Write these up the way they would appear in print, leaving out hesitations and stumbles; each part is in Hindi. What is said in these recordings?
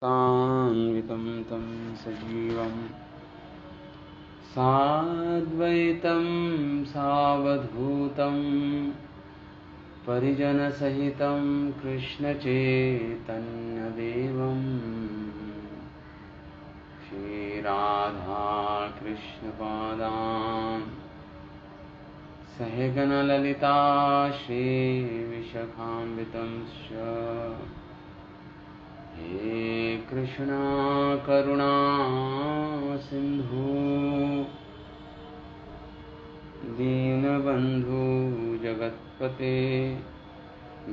सान्वितं तं सजीवं साद्वैतं सावधूतं परिजनसहितं कृष्णचैतन्यदेवं श्रीराधाकृष्णपादान् सहगणललिता श्रीविशाखान्वितंश्च हे कृष्णा करुणा सिंधु दीनबंधु जगत्पते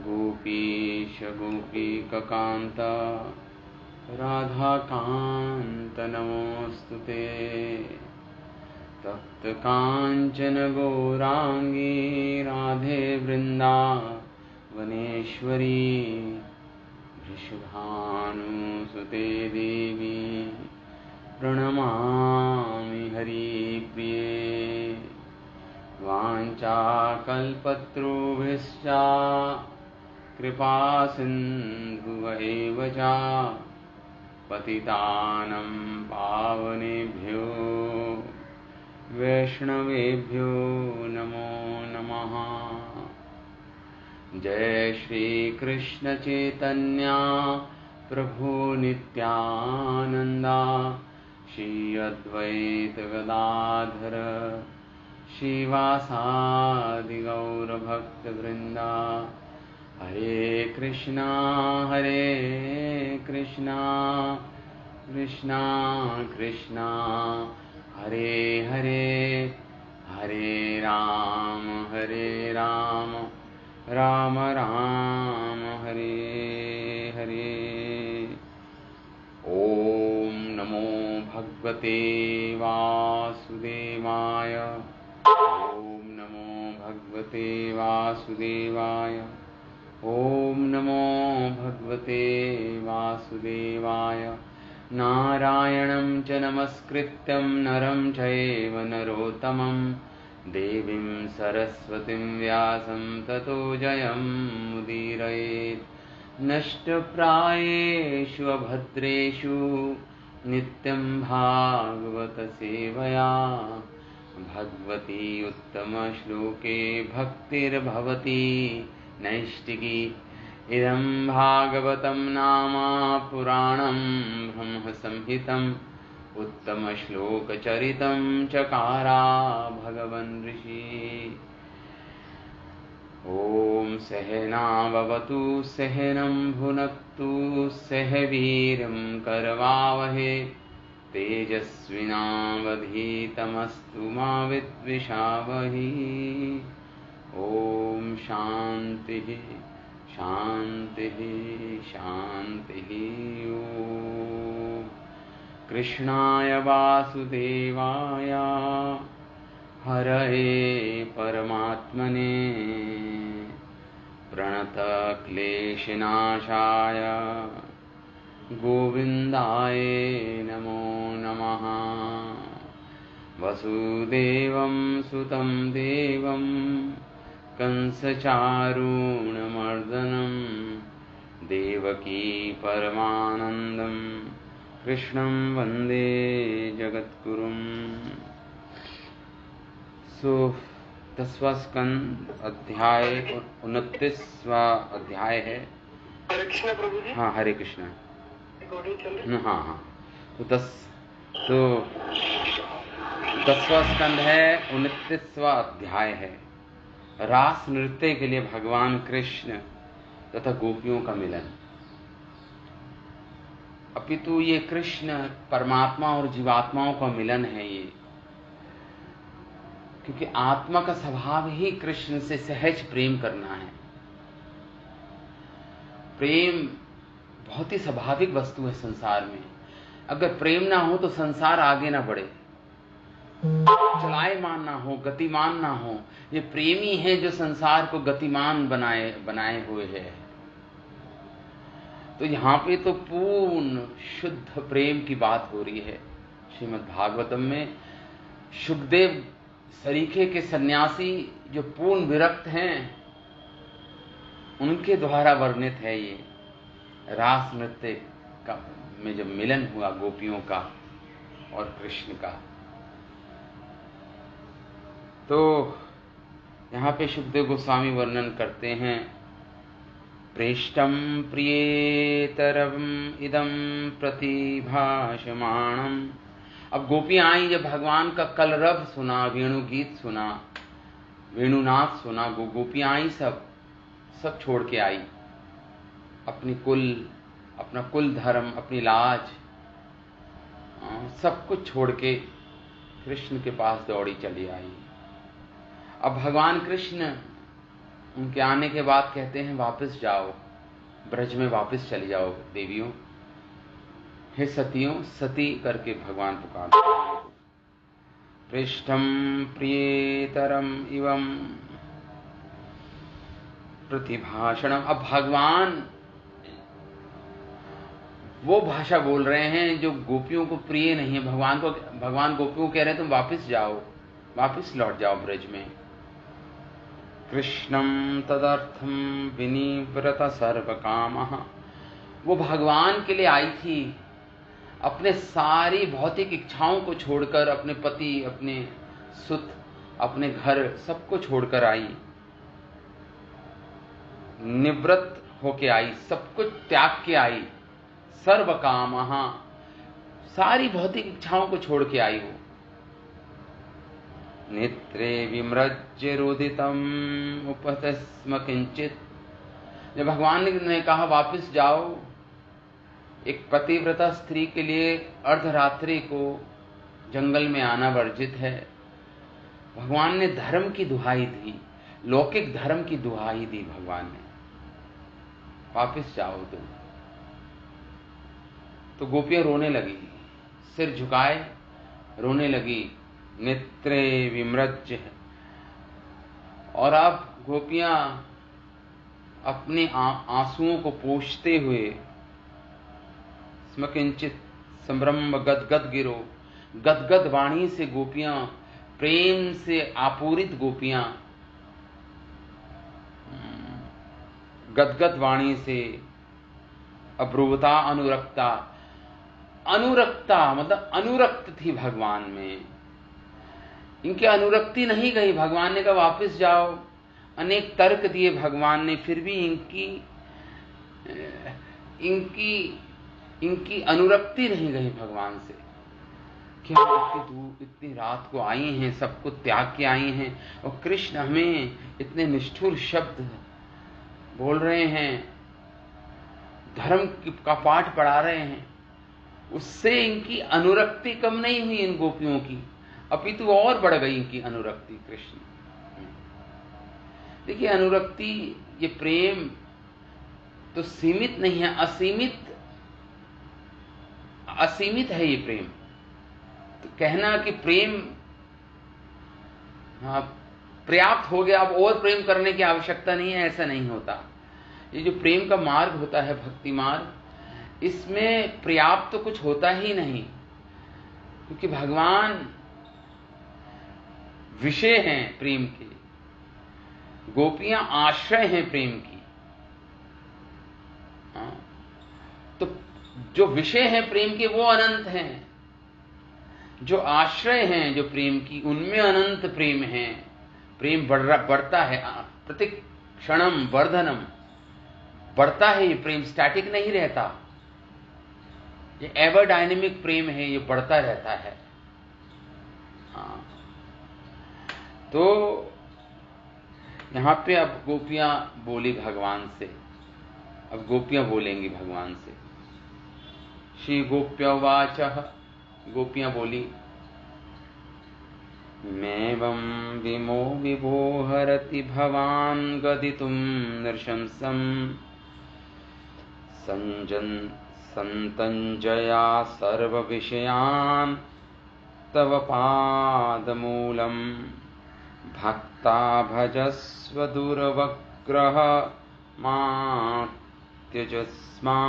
गोपीश गोपीककांत राधाकांत नमोस्तुते तप्त कांचन गौरांगी राधे वृंदावनेश्वरी वृषभानुसुते देवी प्रणमामि हरिप्रिये वाञ्छाकल्पतरुभ्यश्च कृपासिन्धुभ्यैव च पतितानं पावनेभ्यो वैष्णवेभ्यो नमो नमः। जय श्री कृष्ण चैतन्य प्रभु नित्यानंदा श्री अद्वैत गदाधर श्रीवासादि गौर भक्त वृंदा। हरे कृष्णा कृष्णा कृष्णा हरे हरे, हरे राम राम राम हरे हरे। ओम नमो भगवते वासुदेवाय, ओम नमो भगवते वासुदेवाय, ओम नमो भगवते वासुदेवाय। नारायणं च नमस्कृत्यं नरं चैव नरोत्तमं देवीं सरस्वतीं व्यासं ततो जयमुदीरयेत्। नष्टप्रायेषु अभद्रेषु नित्यं भागवत सेवया भगवती उत्तमश्लोके भक्तिर्भवति नैष्टिकी। इदं भागवतं नाम पुराणं ब्रह्मसंहितम् उत्तमश्लोकचरितं चकारा भगवन् ऋषि। ॐ सहनाववतु सहनं भुनक्तु सह वीर्यं करवावहे तेजस्विनावधीतमस्तु मा विद्विषावहि। ॐ शान्तिः शान्तिः शान्तिः। ॐ कृष्णाय वासुदेवाय हरये परमात्मने प्रणतक्लेशनाशाय गोविन्दाय नमो नमः। वसुदेवं सुतं देवं कंसचारूणमर्दनं देवकी परमानन्दं कृष्णं वन्दे जगद्गुरुम्। सो 10वां स्कंद अध्याय 29वां अध्याय है। हरे कृष्ण प्रभु जी। हाँ हरे कृष्ण। हाँ हाँ तो 10वां स्कंद है, 29वां अध्याय है। रास नृत्य के लिए भगवान कृष्ण तथा गोपियों का मिलन। अपितु ये कृष्ण परमात्मा और जीवात्माओं का मिलन है ये, क्योंकि आत्मा का स्वभाव ही कृष्ण से सहज प्रेम करना है। प्रेम बहुत ही स्वाभाविक वस्तु है संसार में। अगर प्रेम ना हो तो संसार आगे ना बढ़े, चलायमान ना हो, गतिमान ना हो। ये प्रेमी है जो संसार को गतिमान बनाए हुए है। तो यहां पे तो पूर्ण शुद्ध प्रेम की बात हो रही है। श्रीमद् भागवतम में शुकदेव सरीखे के सन्यासी जो पूर्ण विरक्त हैं, उनके द्वारा वर्णित है ये रास नृत्य का में जब मिलन हुआ गोपियों का और कृष्ण का, तो यहाँ पे सुखदेव गोस्वामी वर्णन करते हैं, प्रेष्टम प्रियेतरम इदम प्रतिभाषमाणम। अब गोपियां आई, जब भगवान का कलरव सुना, वेणु गीत सुना, वेणुनाथ सुना, गोपियां आई, सब छोड़ के आई, अपना कुल धर्म, अपनी लाज, सब कुछ छोड़ के कृष्ण के पास दौड़ी चली आई। अब भगवान कृष्ण उनके आने के बाद कहते हैं, वापस जाओ, ब्रज में वापस चली जाओ देवियों, हे सतियों, सती करके भगवान पुकारते हैं। पृष्ठम प्रियतरम इवं प्रतिभाषणम। अब भगवान वो भाषा बोल रहे हैं जो गोपियों को प्रिय नहीं है। भगवान गोपियों को कह रहे हैं, तुम वापस जाओ, वापस लौट जाओ ब्रज में। कृष्णम तदर्थम विनिव्रत सर्व कामः। वो भगवान के लिए आई थी, अपने सारी भौतिक इच्छाओं को छोड़कर, अपने पति, अपने सुत, अपने घर, सबको छोड़कर आई, निवृत्त होके आई, सब कुछ त्याग के आई। सर्व कामः, सारी भौतिक इच्छाओं को छोड़ के आई। वो नेत्रे विमृज्य रोदितम उपतस्म किंचित। जब भगवान ने कहा वापस जाओ, एक पतिव्रता स्त्री के लिए अर्धरात्रि को जंगल में आना वर्जित है। भगवान ने धर्म की दुहाई दी, लौकिक धर्म की दुहाई दी भगवान ने, वापस जाओ तुम। तो गोपियां रोने लगी, सिर झुकाए रोने लगी, नेत्रे विमृज्य। और अब गोपियां अपने आंसुओं को पोंछते हुए, स्मकिंचित संभ्रम गदगद गिरो, गदगद वाणी से गोपियां, प्रेम से आपूरित गोपियां, गदगद वाणी से, अब्रुवता अनुरक्ता। अनुरक्ता मतलब अनुरक्त थी भगवान में, इनकी अनुरक्ति नहीं गई। भगवान ने कहा वापस जाओ, अनेक तर्क दिए भगवान ने, फिर भी इनकी अनुरक्ति नहीं गई भगवान से। क्या इतनी रात को आई हैं, सबको त्याग के आई हैं, और कृष्ण हमें इतने निष्ठुर शब्द बोल रहे हैं, धर्म का पाठ पढ़ा रहे हैं, उससे इनकी अनुरक्ति कम नहीं हुई इन गोपियों की, अपितु और बढ़ गई इनकी अनुरक्ति कृष्ण। देखिए, अनुरक्ति, ये प्रेम तो सीमित नहीं है, असीमित है ये प्रेम। तो कहना कि प्रेम पर्याप्त हो गया, अब और प्रेम करने की आवश्यकता नहीं है, ऐसा नहीं होता। ये जो प्रेम का मार्ग होता है, भक्ति मार्ग, इसमें पर्याप्त तो कुछ होता ही नहीं, क्योंकि भगवान विषय हैं प्रेम के, गोपियां आश्रय हैं प्रेम की। तो जो विषय हैं प्रेम के वो अनंत हैं, जो आश्रय हैं जो प्रेम की, उनमें अनंत प्रेम है। प्रेम बढ़ता है, प्रति क्षणम वर्धनम, बढ़ता है ये प्रेम, स्टैटिक नहीं रहता। ये एवर डायनेमिक प्रेम है, ये बढ़ता रहता है। तो यहां पे अब गोपियां बोली भगवान से, अब गोपियां बोलेंगी भगवान से। श्री गोप्यवाच, गोपियां बोली, मेवं विमो विभोहरति भवान गदितुम नृशंसम संतंजया सर्व विषयान तव पादमूलम भक्ता भजस्व दुर्वग्रह मा त्यजस्मा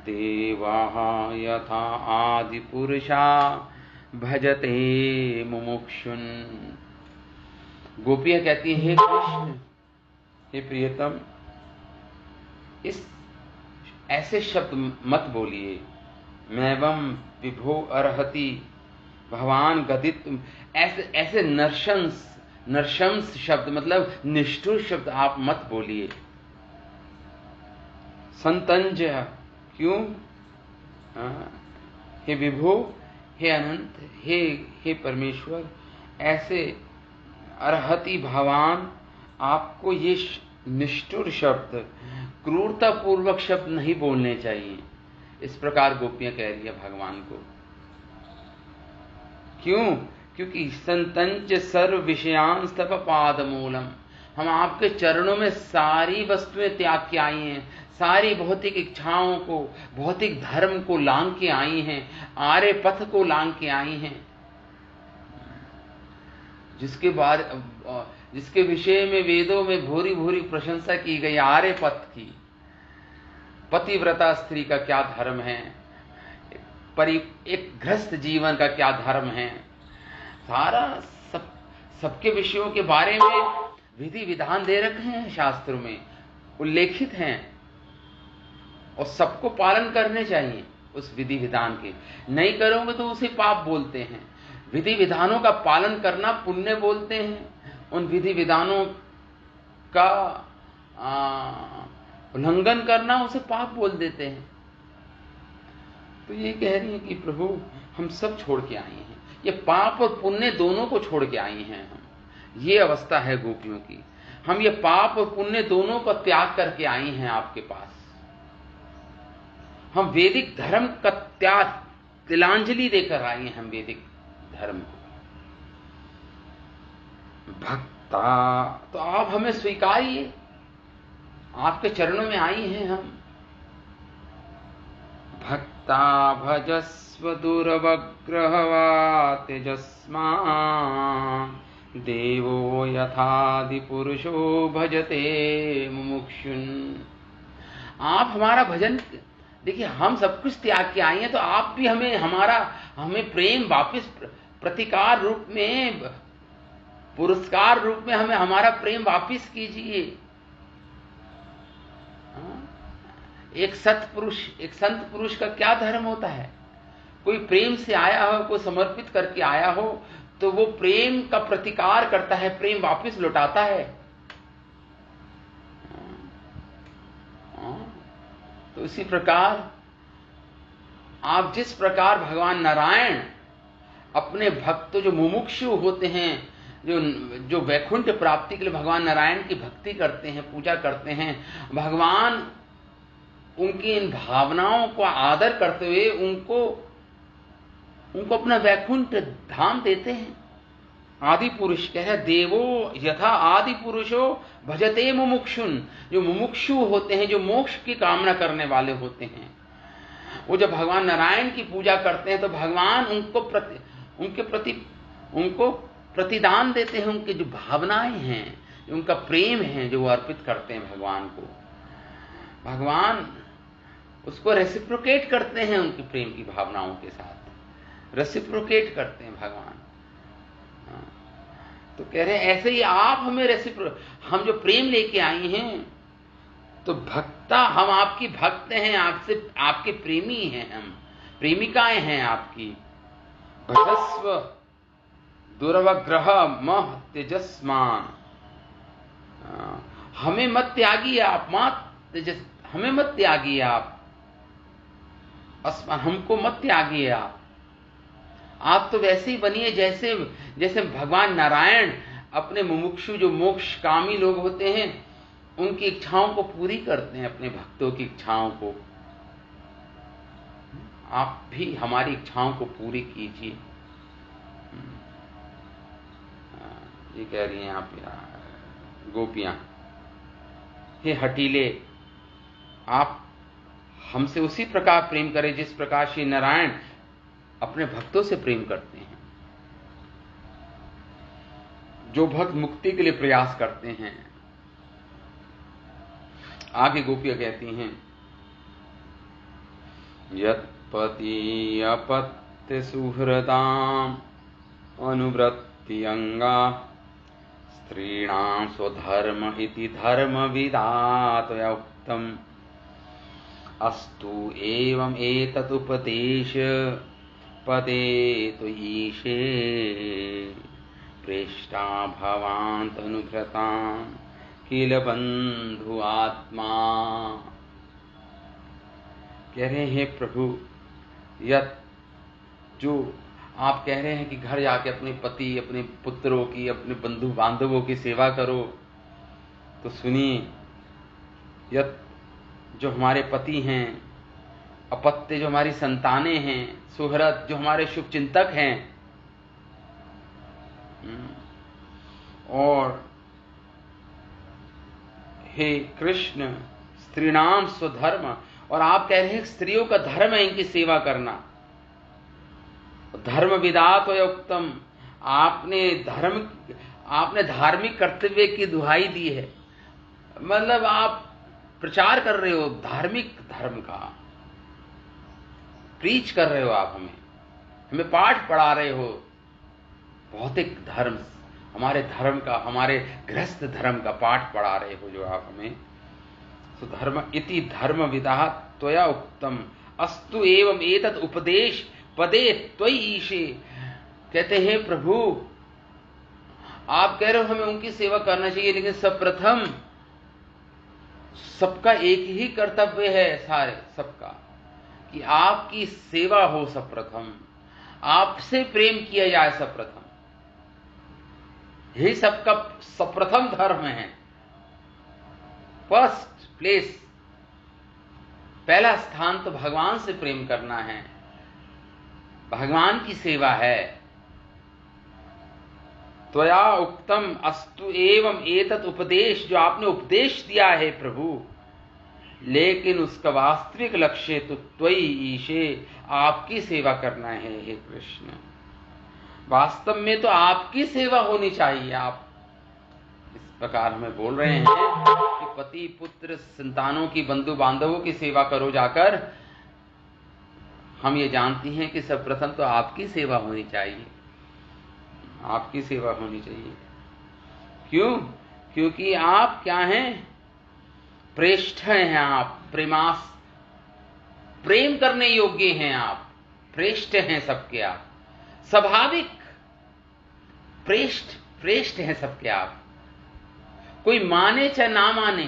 देवाः यथा आदिपुरुषा भजते मुमुक्षुन। गोपियां कहती हैं, हे कृष्ण, हे प्रियतम, इस ऐसे शब्द मत बोलिए। मैवम विभो अर्हति, भगवान गदित, ऐसे नरशंस शब्द मतलब निष्ठुर शब्द आप मत बोलिए। संतंज, क्यों? हे विभो, हे अनंत, हे परमेश्वर, ऐसे अर्हति भगवान, आपको ये निष्ठुर शब्द, क्रूरता पूर्वक शब्द नहीं बोलने चाहिए। इस प्रकार गोपियां कह रही है भगवान को। क्यों? क्योंकि संतंच सर्व विषयांस तव पाद मूलम, हम आपके चरणों में सारी वस्तुएं त्याग के आई हैं, सारी भौतिक इच्छाओं को, भौतिक धर्म को लांग के आई हैं, आर्य पथ को लांग के आई हैं, जिसके विषय में वेदों में भूरी भूरी प्रशंसा की गई, आर्य पथ की। पतिव्रता स्त्री का क्या धर्म है, एक गृहस्थ जीवन का क्या धर्म है, सारा सबके विषयों के बारे में विधि विधान दे रखे हैं, शास्त्रों में उल्लेखित हैं, और सबको पालन करने चाहिए उस विधि विधान के। नहीं करोगे तो उसे पाप बोलते हैं। विधि विधानों का पालन करना पुण्य बोलते हैं, उन विधि विधानों का उल्लंघन करना उसे पाप बोल देते हैं। तो ये कह रही है कि प्रभु हम सब छोड़ के आए हैं, ये पाप और पुण्य दोनों को छोड़ के आई हैं हम। ये अवस्था है गोपियों की। हम ये पाप और पुण्य दोनों का त्याग करके आई हैं आपके पास। हम वैदिक धर्म का त्याग, तिलांजलि देकर आई हैं हम वैदिक धर्म को। भक्ता, तो आप हमें स्वीकारिए, आपके चरणों में आई हैं हम। भक्ता भजस्व दुर्वग्रहवा तेजस्मान्, देवो यथादि पुरुषो भजते मुमुक्षुन्। आप हमारा भजन, देखिए हम सब कुछ त्याग के आए हैं, तो आप भी हमें प्रेम वापस प्रतिकार रूप में, पुरस्कार रूप में हमें हमारा प्रेम वापस कीजिए। एक संत पुरुष का क्या धर्म होता है? कोई प्रेम से आया हो, कोई समर्पित करके आया हो, तो वो प्रेम का प्रतिकार करता है, प्रेम वापस लौटाता है। तो इसी प्रकार आप जिस प्रकार भगवान नारायण अपने भक्त जो मुमुक्षु होते हैं, जो वैकुंठ प्राप्ति के लिए भगवान नारायण की भक्ति करते हैं, पूजा करते हैं, भगवान उनकी इन भावनाओं को आदर करते हुए उनको अपना वैकुंठ धाम देते हैं। आदि पुरुष कह रहे, देवो यथा आदि पुरुषो भजते मुमुक्षुन, जो मुमुक्षु होते हैं, जो मोक्ष की कामना करने वाले होते हैं, वो जब भगवान नारायण की पूजा करते हैं तो भगवान उनको प्रतिदान देते हैं, उनकी जो भावनाएं हैं, उनका प्रेम है, जो वो अर्पित करते हैं भगवान को, भगवान उसको रेसिप्रोकेट करते हैं, उनकी प्रेम की भावनाओं के साथ रेसिप्रोकेट करते हैं भगवान। तो कह रहे हैं ऐसे ही आप हमें हम जो प्रेम लेके आई हैं, तो भक्ता, हम आपकी भक्त हैं, आपके प्रेमी हैं, हम प्रेमिकाएं हैं आपकी। भजस्व दुर्वग्रह मह तेजस्मान, हमें मत त्यागिए आप, हमें मत त्यागिए आप, हमको मत त्यागिए आप तो वैसे ही बनिए जैसे भगवान नारायण अपने मुमुक्षु, जो मोक्षकामी लोग होते हैं, उनकी इच्छाओं को पूरी करते हैं, अपने भक्तों की इच्छाओं को। आप भी हमारी इच्छाओं को पूरी कीजिए। ये कह रही हैं आप गोपियां, हे हठीले, आप हमसे उसी प्रकार प्रेम करें जिस प्रकार श्री नारायण अपने भक्तों से प्रेम करते हैं। जो भक्त मुक्ति के लिए प्रयास करते हैं। आगे गोपियां कहती हैं, यत्पति अपत्य सुहृदाम अनुवृत्ति अंगा, स्त्रीणां स्वधर्म इति धर्म विदातया उक्तम। अस्तु एवं एतत् उपदेश पदे तो ईशे प्रेष्टा भवान् तनुभृतां किल बंधु आत्मा। कह रहे हैं प्रभु, यत जो आप कह रहे हैं कि घर जाके अपने पति, अपने पुत्रों की, अपने बंधु बांधवों की सेवा करो, तो सुनिए, यत जो हमारे पति हैं, अपत्य जो हमारी संतानें हैं, सुहृद जो हमारे शुभ चिंतक हैं, और हे कृष्ण स्त्रीणाम स्वधर्म, और आप कह रहे हैं स्त्रियों का धर्म है इनकी सेवा करना। धर्म विदात व उत्तम, आपने धार्मिक कर्तव्य की दुहाई दी है, मतलब आप प्रचार कर रहे हो धार्मिक धर्म का, प्रीच कर रहे हो आप, हमें पाठ पढ़ा रहे हो भौतिक धर्म, हमारे धर्म का, हमारे गृहस्थ धर्म का पाठ पढ़ा रहे हो जो आप हमें। तो धर्म इति धर्म विदा त्वया उक्तम अस्तु एवं एतत् उपदेश पदे त्वयि ईशे। कहते हैं प्रभु, आप कह रहे हो हमें उनकी सेवा करना चाहिए, लेकिन सर्वप्रथम सबका एक ही कर्तव्य है, सारे सबका, कि आपकी सेवा हो सर्वप्रथम, आपसे प्रेम किया जाए सर्वप्रथम, यही सबका सर्वप्रथम धर्म है। फर्स्ट प्लेस, पहला स्थान तो भगवान से प्रेम करना है, भगवान की सेवा है। त्वया उक्तम अस्तु एवं एतत् उपदेश, जो आपने उपदेश दिया है प्रभु, लेकिन उसका वास्तविक लक्ष्य तो त्वयि ईशे, आपकी सेवा करना है हे कृष्ण। वास्तव में तो आपकी सेवा होनी चाहिए। आप इस प्रकार हमें बोल रहे हैं कि पति पुत्र संतानों की, बंधु बांधवों की सेवा करो जाकर। हम ये जानती हैं कि सर्वप्रथम तो आपकी सेवा होनी चाहिए, आपकी सेवा होनी चाहिए। क्यों? क्योंकि आप क्या हैं? प्रेष्ठ हैं आप, प्रेमास, प्रेम करने योग्य हैं आप, प्रेष्ठ हैं सबके आप, स्वाभाविक प्रेष्ठ हैं सबके आप। कोई माने चाहे ना माने,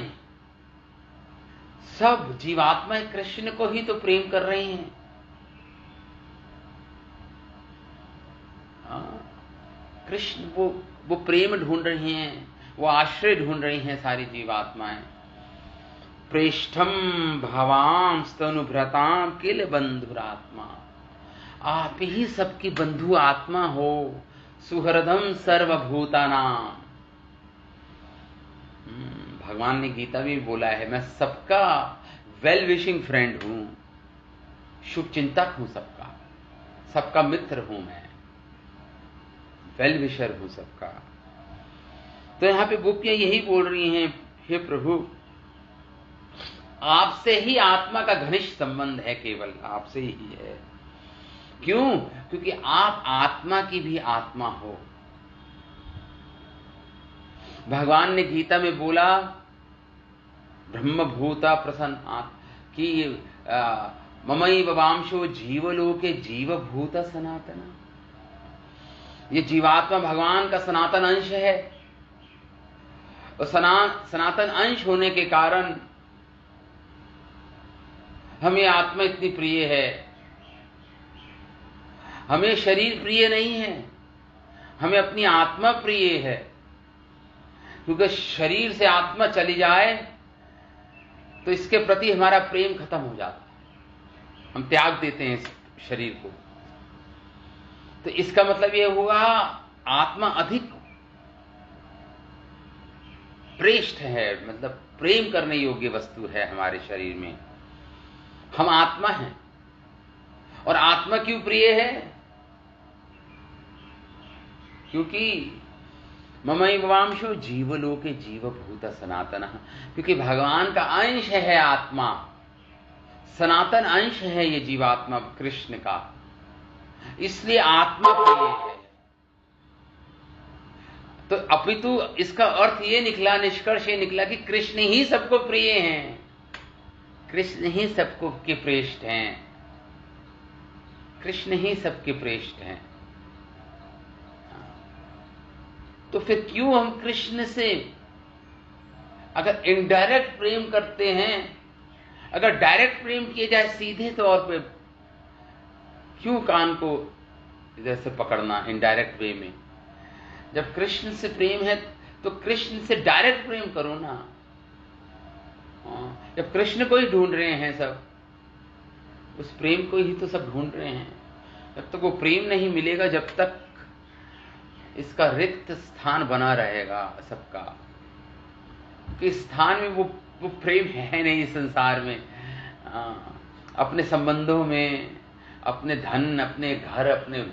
सब जीवात्मा कृष्ण को ही तो प्रेम कर रही हैं। कृष्ण वो प्रेम ढूंढ रही हैं, वो आश्रय ढूंढ रही हैं सारी जीवात्माएं। प्रेष्ठम भवाम स्तनुभृताम किल बंधुरात्मा, आप ही सबकी बंधु आत्मा हो। सुहृदम सर्वभूतानाम, भगवान ने गीता में बोला है, मैं सबका वेल विशिंग फ्रेंड हूं, शुभ चिंतक हूं सबका, सबका मित्र हूं मैं, वेल विशर हूं सबका। तो यहां पे गोपियां यही बोल रही हैं, हे प्रभु, आपसे ही आत्मा का घनिष्ठ संबंध है, केवल आपसे ही है। क्यों? क्योंकि आप आत्मा की भी आत्मा हो। भगवान ने गीता में बोला, ब्रह्मभूता प्रसन्न कि ममैव वांशो जीवलोके जीवभूत सनातना, ये जीवात्मा भगवान का सनातन अंश है। और सनातन अंश होने के कारण हमें आत्मा इतनी प्रिय है। हमें शरीर प्रिय नहीं है, हमें अपनी आत्मा प्रिय है। क्योंकि शरीर से आत्मा चली जाए तो इसके प्रति हमारा प्रेम खत्म हो जाता है, हम त्याग देते हैं इस शरीर को। तो इसका मतलब यह हुआ, आत्मा अधिक प्रेष्ठ है, मतलब प्रेम करने योग्य वस्तु है हमारे शरीर में। हम आत्मा हैं। और आत्मा क्यों प्रिय है? क्योंकि ममैवांशो जीवलोके जीवभूत सनातन, क्योंकि भगवान का अंश है आत्मा, सनातन अंश है ये जीवात्मा कृष्ण का, इसलिए आत्मा प्रिय है। तो अपितु इसका अर्थ ये निकला, निष्कर्ष ये निकला कि कृष्ण ही सबको प्रिय हैं, कृष्ण ही सबको के प्रेष्ठ हैं, कृष्ण ही सबके प्रेष्ठ हैं। तो फिर क्यों हम कृष्ण से अगर इनडायरेक्ट प्रेम करते हैं, अगर डायरेक्ट प्रेम किए जाए सीधे तौर पे, क्यों कान को इधर से पकड़ना इनडायरेक्ट वे में? जब कृष्ण से प्रेम है तो कृष्ण से डायरेक्ट प्रेम करो ना। जब कृष्ण को ही ढूंढ रहे हैं सब, उस प्रेम को ही तो सब ढूंढ रहे हैं। जब तक वो प्रेम नहीं मिलेगा, जब तक इसका रिक्त स्थान बना रहेगा सबका, कि स्थान में वो प्रेम है नहीं संसार में। अपने संबंधों में, अपने धन, अपने घर, अपने,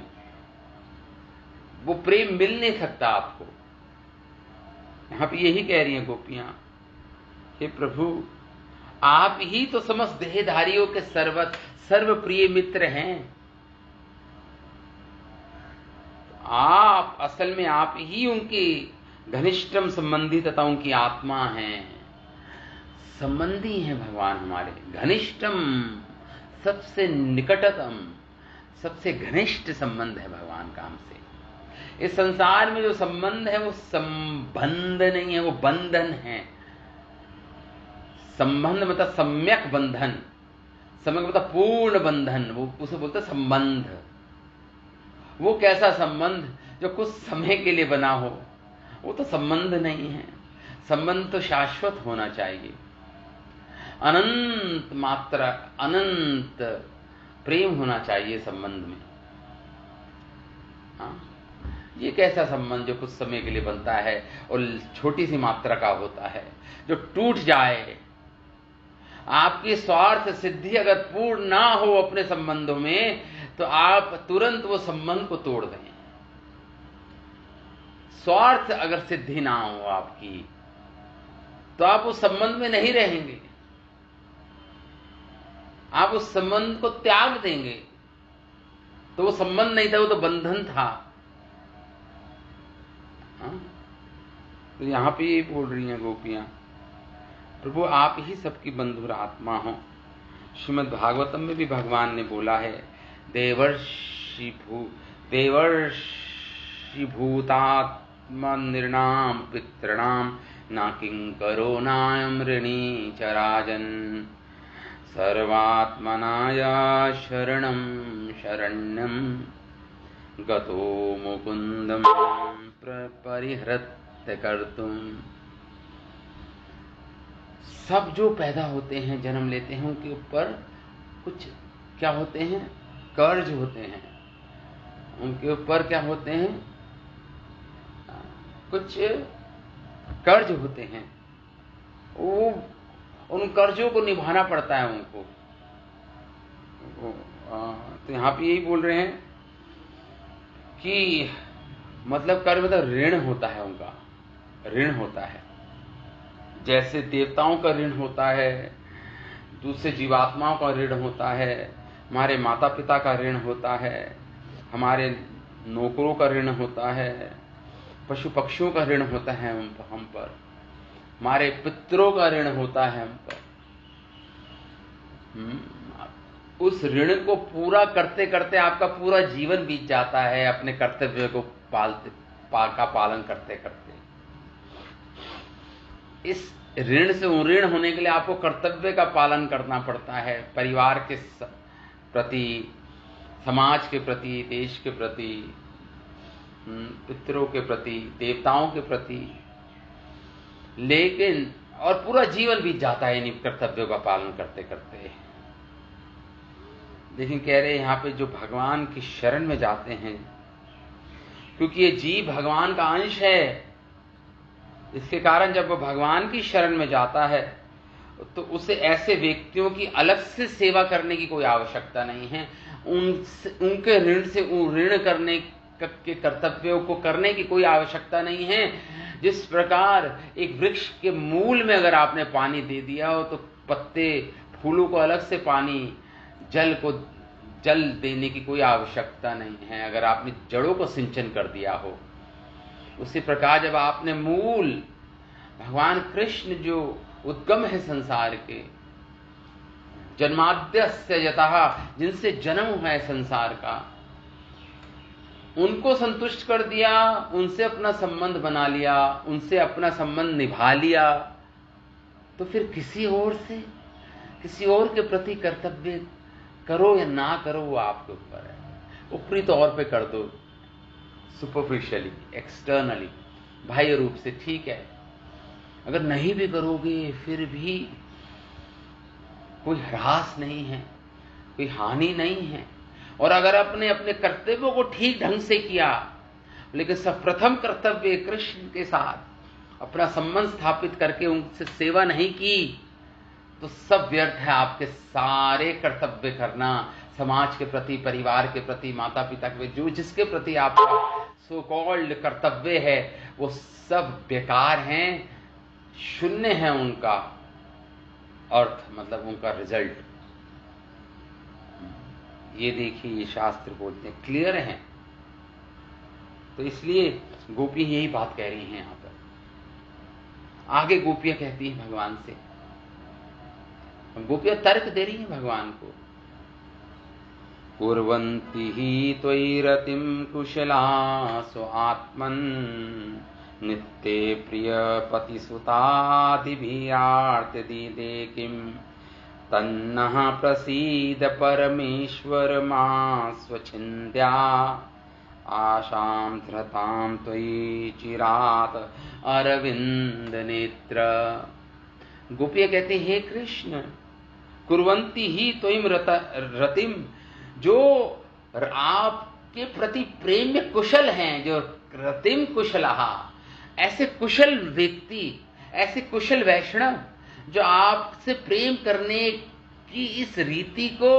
वो प्रेम मिल नहीं सकता आपको। यहां पे यही कह रही हैं गोपियां, हे प्रभु आप ही तो समस्त देहधारियों के सर्वप्रिय मित्र हैं। आप असल में आप ही उनकी घनिष्ठम संबंधी तथा उनकी आत्मा हैं, संबंधी हैं भगवान हमारे, घनिष्ठम, सबसे निकटतम, सबसे घनिष्ठ संबंध है भगवान का हमसे। इस संसार में जो संबंध है वो संबंध नहीं है, वो बंधन है। संबंध मतलब सम्यक बंधन, सम्यक मतलब पूर्ण बंधन, वो उसे बोलते संबंध। वो कैसा संबंध जो कुछ समय के लिए बना हो, वो तो संबंध नहीं है। संबंध तो शाश्वत होना चाहिए, अनंत मात्रा, अनंत प्रेम होना चाहिए संबंध में। हाँ, ये कैसा संबंध जो कुछ समय के लिए बनता है और छोटी सी मात्रा का होता है, जो टूट जाए। आपकी स्वार्थ सिद्धि अगर पूर्ण ना हो अपने संबंधों में, तो आप तुरंत वो संबंध को तोड़ दें। स्वार्थ अगर सिद्धि ना हो आपकी, तो आप उस संबंध में नहीं रहेंगे, आप उस संबंध को त्याग देंगे। तो वो संबंध नहीं था, वो तो बंधन था। तो यहां पे ये बोल रही हैं गोपियां, प्रभु आप ही सबकी बंधुर आत्मा हो। श्रीमद् भागवतम में भी भगवान ने बोला है, देवर्षि भूतात्मा निर्णाम पितृणाम ना किंकरो नायम ऋणी च राजन सर्वात्मनाया शरणम शरण्यम गतो मुकुंदम परिहृत्य कर्तुम। सब जो पैदा होते हैं, जन्म लेते हैं, उनके ऊपर कुछ क्या होते हैं? कर्ज होते हैं। उनके ऊपर क्या होते हैं? कुछ कर्ज होते हैं। वो उन कर्जों को निभाना पड़ता है उनको। तो यहां पे यही बोल रहे हैं कि मतलब कर्ज मतलब ऋण होता है, उनका ऋण होता है। जैसे देवताओं का ऋण होता है, दूसरे जीवात्माओं का ऋण होता है, हमारे माता पिता का ऋण होता है, हमारे नौकरों का ऋण होता है, पशु पक्षियों का ऋण होता है हम पर, हमारे पितरों का ऋण होता है हम पर। उस ऋण को पूरा करते करते आपका पूरा जीवन बीत जाता है, अपने कर्तव्य को पालन करते करते। इस ऋण से ऋण होने के लिए आपको कर्तव्य का पालन करना पड़ता है, परिवार के प्रति, समाज के प्रति, देश के प्रति, पितरों के प्रति, देवताओं के प्रति। लेकिन और पूरा जीवन बीत जाता है इन कर्तव्यों का पालन करते करते। लेकिन कह रहे यहाँ पे जो भगवान की शरण में जाते हैं, क्योंकि ये जीव भगवान का अंश है, इसके कारण जब वो भगवान की शरण में जाता है तो उसे ऐसे व्यक्तियों की अलग से सेवा करने की कोई आवश्यकता नहीं है। उनके ऋण से ऋण करने के कर्तव्यों को करने की कोई आवश्यकता नहीं है। जिस प्रकार एक वृक्ष के मूल में अगर आपने पानी दे दिया हो तो पत्ते फूलों को अलग से पानी, जल देने की कोई आवश्यकता नहीं है अगर आपने जड़ों को सिंचन कर दिया हो। उसी प्रकार जब आपने मूल भगवान कृष्ण जो उद्गम है संसार के, जन्माद्यस्य यतः, जिनसे जन्म है संसार का, उनको संतुष्ट कर दिया, उनसे अपना संबंध बना लिया, उनसे अपना संबंध निभा लिया, तो फिर किसी और के प्रति कर्तव्य करो या ना करो वो आपके ऊपर है। ऊपरी तौर पे कर दो, सुपरफिशियली, एक्सटर्नली, बाह्य रूप से ठीक है। अगर नहीं भी करोगे फिर भी कोई ह्रास नहीं है, कोई हानि नहीं है। और अगर अपने अपने कर्तव्यों को ठीक ढंग से किया, लेकिन सर्वप्रथम कर्तव्य कृष्ण के साथ अपना संबंध स्थापित करके उनसे सेवा नहीं की, तो सब व्यर्थ है। आपके सारे कर्तव्य करना, समाज के प्रति, परिवार के प्रति, माता पिता के प्रति, जो जिसके प्रति आपका सो कॉल्ड कर्तव्य है, वो सब बेकार हैं, शून्य है उनका अर्थ, मतलब उनका रिजल्ट। ये देखिए, ये शास्त्र बोलते हैं, क्लियर हैं। तो इसलिए गोपी यही बात कह रही हैं यहां पर। आगे गोपियां कहती हैं भगवान से, गोपियां तर्क दे रही हैं भगवान को। कुर्वन्ति हि त्वयि रतिं कुशला स्व आत्मन् नित्ये प्रियपतिसुतादिभिर्यार्तदीदे किं तन्नः प्रसीद परमेश्वर मा स्वच्छिन्द्या आशां धृतां त्वयि चिरात् अरविंद नेत्र। गोपियां कहते हैं, हे कृष्ण, कुर्वन्ति हि त्वयि रतिम, जो आपके प्रति प्रेम में कुशल हैं, जो रतिम कुशलः, ऐसे कुशल व्यक्ति, ऐसे कुशल वैष्णव जो आपसे प्रेम करने की इस रीति को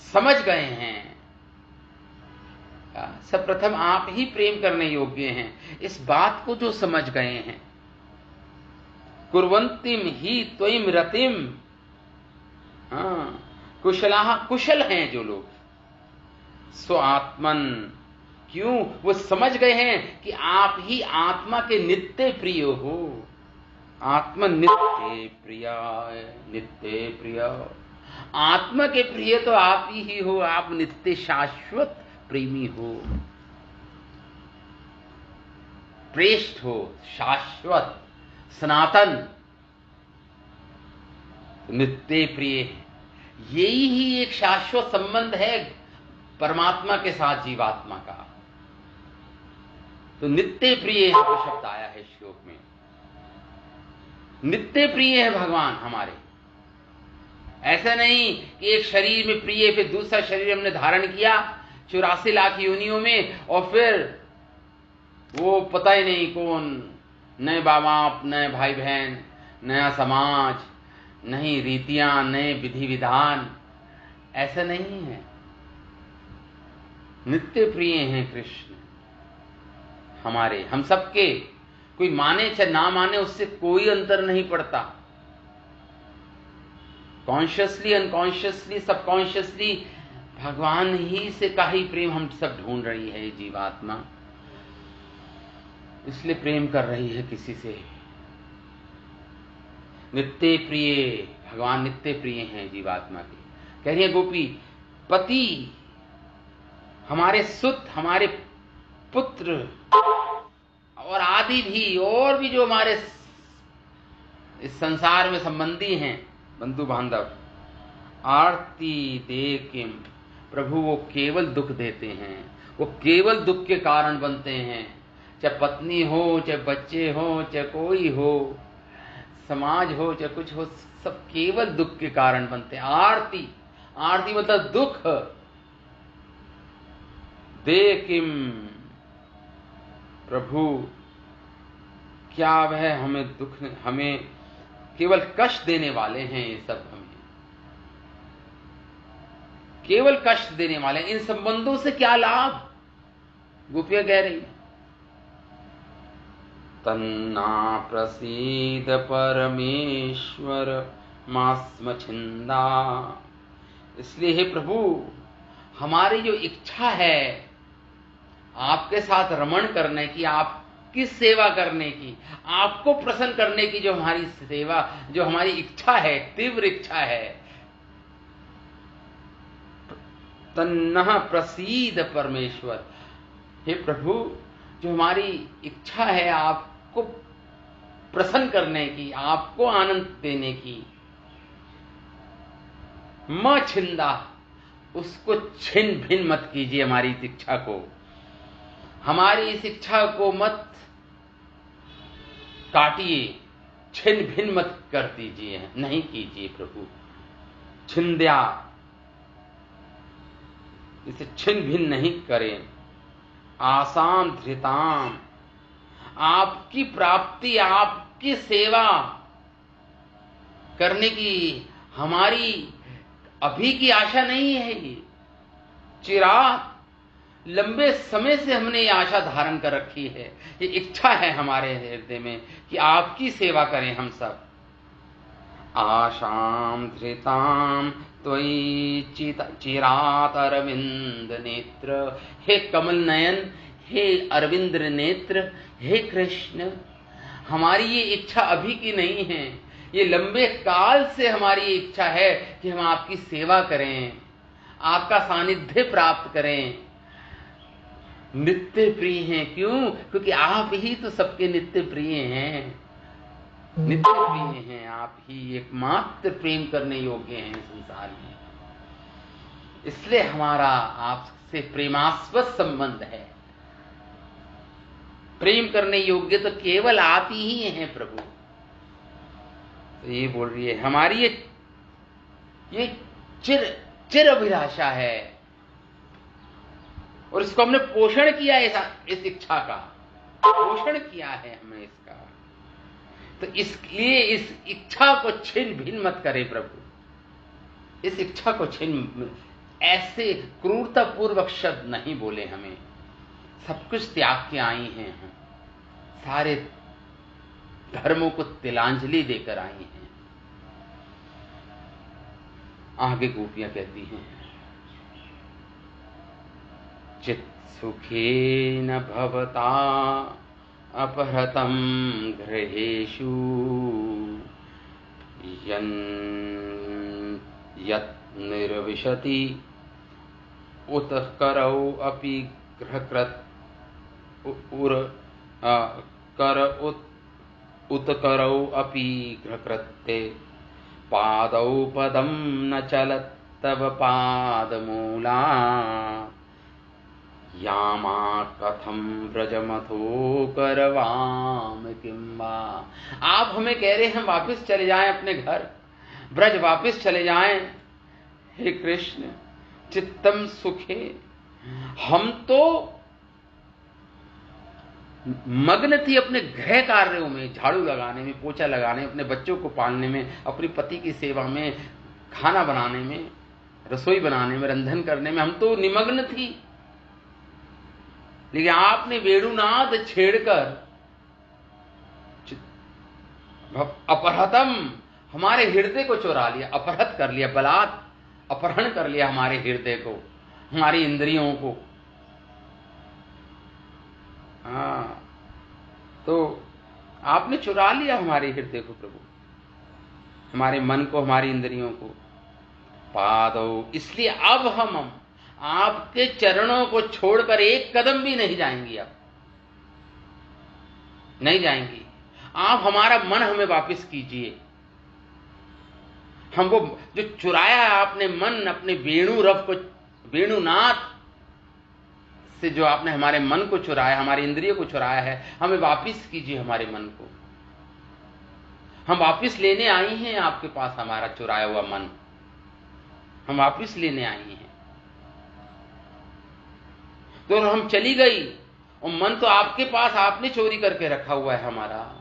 समझ गए हैं। सर्वप्रथम आप ही प्रेम करने योग्य हैं, इस बात को जो समझ गए हैं। कुर्वन्तिम ही त्वयि रतिम, कुशलाः, कुशल हैं जो लोग, स्व आत्मन, क्यों? वो समझ गए हैं कि आप ही आत्मा के नित्य प्रिय हो। आत्मा नित्य प्रिय, नित्य प्रिय, आत्मा के प्रिय तो आप ही हो, आप नित्य शाश्वत प्रेमी हो, श्रेष्ठ हो, शाश्वत, सनातन, नित्य प्रिय। यही ही एक शाश्वत संबंध है परमात्मा के साथ जीवात्मा का। तो नित्य प्रिय यहां पर शब्द आया है श्लोक में। नित्य प्रिय है भगवान हमारे। ऐसा नहीं कि एक शरीर में प्रिय, फिर दूसरा शरीर हमने धारण किया 84 लाख योनियों में, और फिर वो पता ही नहीं कौन, नए बाप बाप, नए भाई बहन, नया समाज, नई रीतियां, नए विधि विधान। ऐसा नहीं है। नित्य प्रिय हैं कृष्ण हमारे, हम सबके। कोई माने चाहे ना माने, उससे कोई अंतर नहीं पड़ता। कॉन्शियसली, अनकॉन्शियसली, सबकॉन्शियसली भगवान ही से का ही प्रेम हम सब ढूंढ रही है ये जीवात्मा, इसलिए प्रेम कर रही है किसी से। नित्य प्रिय, भगवान नित्य प्रिय हैं जीवात्मा के। कह रही है गोपी, पति, हमारे सुत, हमारे पुत्र, और आदि भी, और भी जो हमारे इस संसार में संबंधी हैं, बंधु बांधव, आरती दे किम, प्रभु वो केवल दुख देते हैं, वो केवल दुख के कारण बनते हैं। चाहे पत्नी हो, चाहे बच्चे हो, चाहे कोई हो, समाज हो, चाहे कुछ हो, सब केवल दुख के कारण बनते हैं। आरती, आरती मतलब दुख। दे किम, प्रभु क्या वह हमें दुख, हमें केवल कष्ट देने वाले हैं ये सब, हमें केवल कष्ट देने वाले। इन संबंधों से क्या लाभ? गोपियां कह रही, तन्ना प्रसीद परमेश्वर मास्म छिंदा। इसलिए हे प्रभु, हमारी जो इच्छा है आपके साथ रमण करने की, आपकी सेवा करने की, आपको प्रसन्न करने की, जो हमारी सेवा, जो हमारी इच्छा है, तीव्र इच्छा है, तन्नः प्रसीद परमेश्वर। हे प्रभु, जो हमारी इच्छा है आपको प्रसन्न करने की, आपको आनंद देने की, म छिंदा, उसको छिन भिन मत कीजिए। हमारी इस इच्छा को, हमारी इस इच्छा को मत काटिए, छिन भिन मत कर दीजिए, नहीं कीजिए प्रभु। छिंद्या, इसे छिन भिन नहीं करें। आसाम धृताम, आपकी प्राप्ति, आपकी सेवा करने की हमारी अभी की आशा नहीं है। ये चिराग लंबे समय से हमने ये आशा धारण कर रखी है, ये इच्छा है हमारे हृदय में कि आपकी सेवा करें हम सब। आशाम धृताम त्वयि चिरात अरविंद नेत्र। हे कमल नयन, हे अरविंद नेत्र, हे कृष्ण, हमारी ये इच्छा अभी की नहीं है, ये लंबे काल से हमारी ये इच्छा है कि हम आपकी सेवा करें, आपका सानिध्य प्राप्त करें। नित्य प्रिय हैं, क्यों? क्योंकि आप ही तो सबके नित्य प्रिय हैं, नित्य प्रिय हैं। आप ही एकमात्र प्रेम करने योग्य हैं संसार में। इसलिए हमारा आपसे प्रेमास्पद संबंध है। प्रेम करने योग्य तो केवल आप ही हैं प्रभु। तो ये बोल रही है, हमारी ये चिर अभिलाषा है, और इसको हमने पोषण किया है, इस इच्छा का पोषण किया है हमने इसका। तो इसलिए इस इच्छा को छिन भिन मत करें प्रभु। इस इच्छा को छिन, ऐसे क्रूरता पूर्वक शब्द नहीं बोले हमें। सब कुछ त्याग के आई हैं हम, सारे धर्मों को तिलांजलि देकर आई हैं। आगे गोपियां कहती हैं, चित सुखेन भवता अपहृतं गृहेषु यत् निर्विशति उत करौ अपि गृहकृत उत करौ अपि गृहकृत्ते पादौ पदं न चलत् तव पादमूला यामा कथम ब्रजमथो करवाम किम्बा। आप हमें कह रहे हैं वापस चले जाएं अपने घर, ब्रज वापस चले जाएं। हे कृष्ण, चित्तम सुखे, हम तो मग्न थी अपने गृह कार्यों में, झाड़ू लगाने में, पोछा लगाने में, अपने बच्चों को पालने में, अपनी पति की सेवा में, खाना बनाने में, रसोई बनाने में, रंधन करने में हम तो निमग्न थी। लेकिन आपने वेणुनाद छेड़कर अपहृतम, हमारे हृदय को चुरा लिया, अपहृत कर लिया, बलात् अपहरण कर लिया हमारे हृदय को, हमारी इंद्रियों को। हाँ, तो आपने चुरा लिया हमारे हृदय को प्रभु, हमारे मन को, हमारी इंद्रियों को। पादौ, इसलिए अब हम आपके चरणों को छोड़कर एक कदम भी नहीं जाएंगी, अब नहीं जाएंगी। आप हमारा मन हमें वापस कीजिए। हमको जो चुराया आपने मन, अपने वेणु रव को, वेणुनाथ से जो आपने हमारे मन को चुराया, हमारी इंद्रियों को चुराया है, हमें वापस कीजिए हमारे मन को। हम वापस लेने आई हैं आपके पास हमारा चुराया हुआ मन, हम वापस लेने आई हैं। तो हम चली गई और मन तो आपके पास आपने चोरी करके रखा हुआ है हमारा।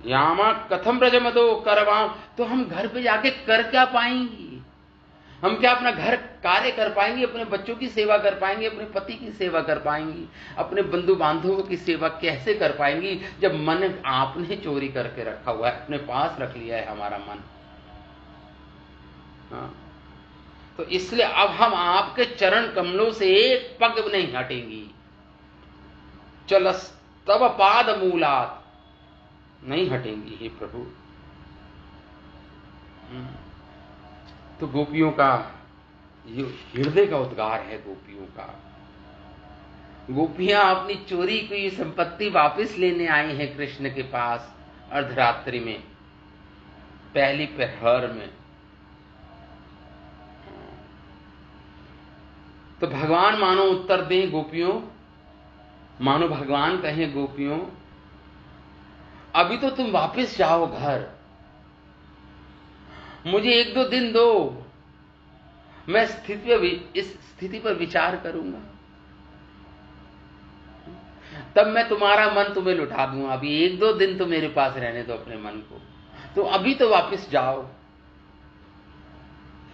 यामा कथम ब्रजमदो करवाम, तो हम घर पे जाके कर क्या पाएंगी? हम क्या अपना घर कार्य कर पाएंगे? अपने बच्चों की सेवा कर पाएंगे? अपने पति की सेवा कर पाएंगी? अपने बंधु बांधवों की सेवा कैसे कर पाएंगी जब मन आपने चोरी करके रखा हुआ है, अपने पास रख लिया है हमारा मन। हाँ, तो इसलिए अब हम आपके चरण कमलों से एक पग नहीं हटेंगी। चलस्तव पाद मूलात्, नहीं हटेंगी हे प्रभु। तो गोपियों का ये हृदय का उद्गार है गोपियों का। गोपियां अपनी चोरी की संपत्ति वापस लेने आई हैं कृष्ण के पास अर्धरात्रि में, पहली प्रहर में। तो भगवान मानो उत्तर दें गोपियों, मानो भगवान कहें गोपियों, अभी तो तुम वापस जाओ घर, मुझे 1-2 दिन दो, मैं इस स्थिति पर विचार करूंगा, तब मैं तुम्हारा मन तुम्हें लुटा दूंगा। अभी 1-2 दिन तो मेरे पास रहने दो अपने मन को, तो अभी तो वापस जाओ।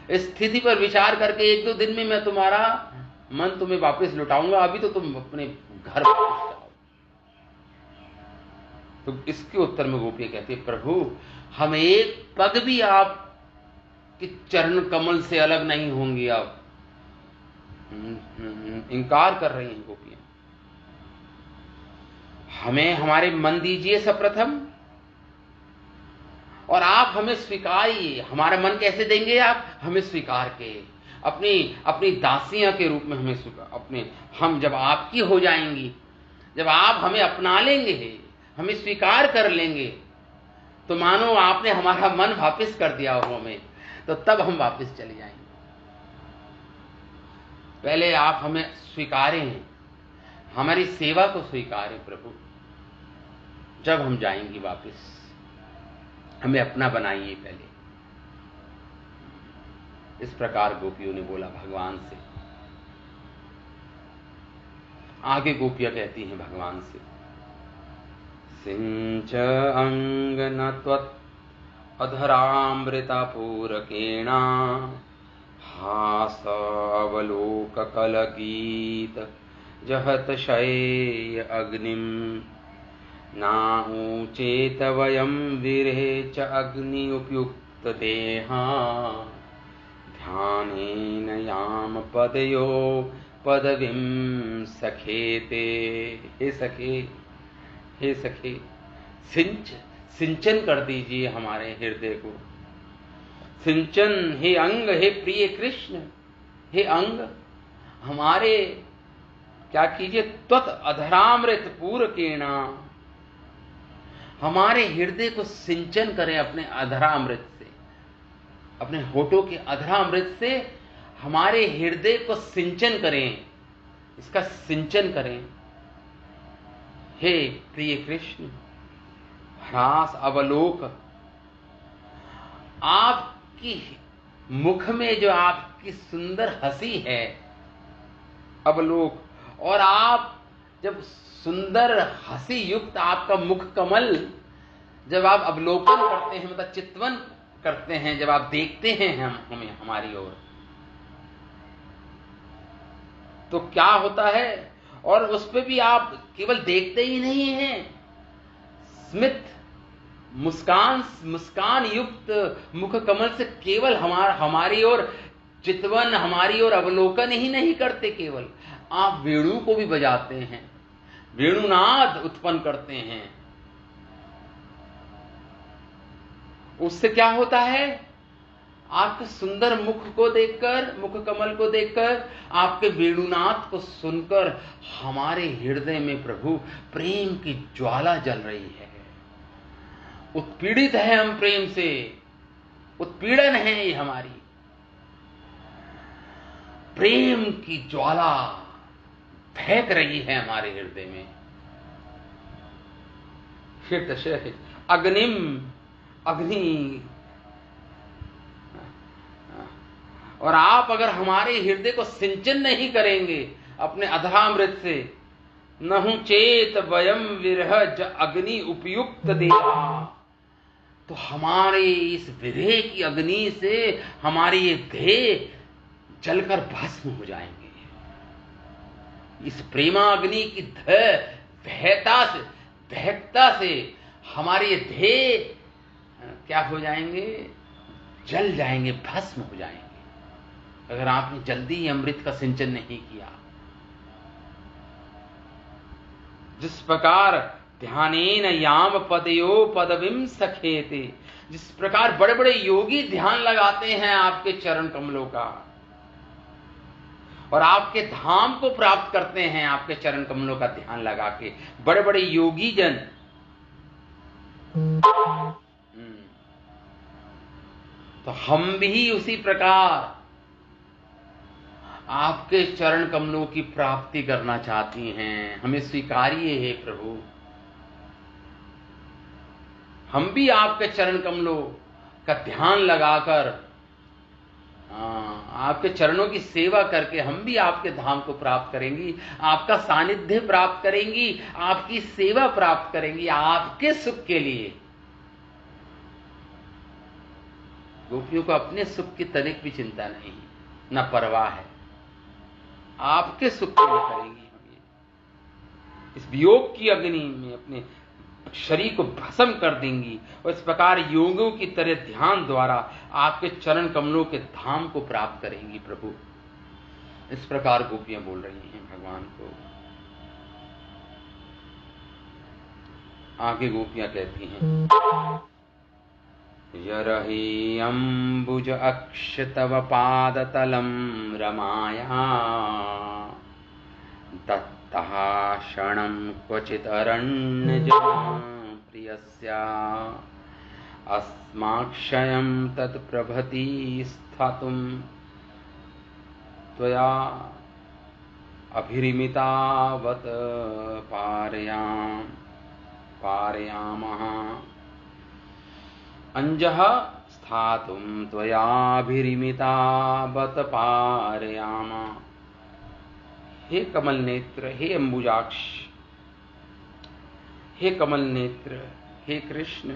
इस स्थिति पर विचार करके 1-2 दिन में मैं तुम्हारा मन तुम्हें वापस लुटाऊंगा, अभी तो तुम अपने घर वापस जाओ। तो इसके उत्तर में गोपियां कहती है, प्रभु हम एक पग भी आप कि चरण कमल से अलग नहीं होंगी। अब इंकार कर रही हैं गोपियां। हमें हमारे मन दीजिए सप्रथम, और आप हमें स्वीकारिए। हमारा मन कैसे देंगे आप? हमें स्वीकार के, अपनी दासियां के रूप में हमें स्वीकार, हम जब आपकी हो जाएंगी, जब आप हमें अपना लेंगे, हमें स्वीकार कर लेंगे, तो मानो आपने हमारा मन वापस कर दिया हो हमें, तो तब हम वापस चले जाएंगे। पहले आप हमें स्वीकारें, हमारी सेवा को स्वीकारें प्रभु, जब हम जाएंगे वापस हमें अपना बनाइए पहले। इस प्रकार गोपियों ने बोला भगवान से। आगे गोपियां कहती हैं भगवान से, सिंच अंग न त्वत् अधरामृता पूरकेणा हासावलोक कलगीत जहत शय्य अग्निम नाऊचेत वयं विरहे च अग्नि उपयुक्त देहा ध्यानेन याम पदयो पदवीं सखेते। हे सखे सिंचन कर दीजिए हमारे हृदय को। सिंचन, हे अंग, हे प्रिय कृष्ण, हे अंग, हमारे क्या कीजिए, त्वत् अधरामृत पूरकेणा, हमारे हृदय को सिंचन करें अपने अधरामृत से, अपने होठों के अधरामृत से हमारे हृदय को सिंचन करें, इसका सिंचन करें। हे प्रिय कृष्ण, ह्रास अवलोक, आपकी मुख में जो आपकी सुंदर हंसी है, अवलोक, और आप जब सुंदर हंसी युक्त आपका मुख कमल जब आप अवलोकन करते हैं, मतलब चित्वन करते हैं, जब आप देखते हैं हमें हमारी ओर, तो क्या होता है? और उस पे भी आप केवल देखते ही नहीं हैं, स्मित मुस्कान युक्त मुख कमल से केवल हमारी ओर चितवन, हमारी ओर अवलोकन ही नहीं करते, केवल आप वेणु को भी बजाते हैं, वेणुनाद उत्पन्न करते हैं। उससे क्या होता है? आपके सुंदर मुख को देखकर, मुख कमल को देखकर, आपके वेणुनाद को सुनकर हमारे हृदय में प्रभु प्रेम की ज्वाला जल रही है। उत्पीड़ित है हम प्रेम से, उत्पीड़न है ये हमारी, प्रेम की ज्वाला फेंक रही है हमारे हृदय में। फिर अग्निम, अग्नि, और आप अगर हमारे हृदय को सिंचन नहीं करेंगे अपने अधरामृत से, नहु चेत वयम विरह ज अग्नि उपयुक्त देहा, तो हमारे इस विरह की अग्नि से हमारे ये देह जलकर भस्म हो जाएंगे। इस प्रेमाग्नि की दहकता से हमारे ये देह क्या हो जाएंगे? जल जाएंगे, भस्म हो जाएंगे, अगर आपने जल्दी अमृत का सिंचन नहीं किया। जिस प्रकार ध्यानेन याम पदयो पदवीं सखेते, जिस प्रकार बड़े बड़े योगी ध्यान लगाते हैं आपके चरण कमलों का, और आपके धाम को प्राप्त करते हैं आपके चरण कमलों का ध्यान लगा के। बड़े बड़े योगी जन तो हम भी उसी प्रकार आपके चरण कमलों की प्राप्ति करना चाहती हैं। हमें स्वीकारिए हे प्रभु। हम भी आपके चरण कमलों का ध्यान लगाकर आपके चरणों की सेवा करके हम भी आपके धाम को प्राप्त करेंगी, आपका सानिध्य प्राप्त करेंगी, आपकी सेवा प्राप्त करेंगी, आपके सुख के लिए। गोपियों को अपने सुख की तनिक भी चिंता नहीं, ना परवाह है, आपके सुख के लिए करेंगी हम ये। इस वियोग की अग्नि में अपने शरीर को भस्म कर देंगी और इस प्रकार योगियों की तरह ध्यान द्वारा आपके चरण कमलों के धाम को प्राप्त करेंगी प्रभु। इस प्रकार गोपियां बोल रही हैं भगवान को। आगे गोपियां कहती हैं, यरहि अंबुज अक्षतव पादतलम रमाया दत्तः क्षणं क्वचित् अरण्यजनप्रियस्या अस्माक्षयं तत्प्रभति स्थातुं त्वया अभिरिमितावत पारयामः अंजः स्थातुं त्वयाभिरिमितावत पारयामः। हे कमल नेत्र, हे अंबुजाक्ष, हे कमल नेत्र, हे कृष्ण,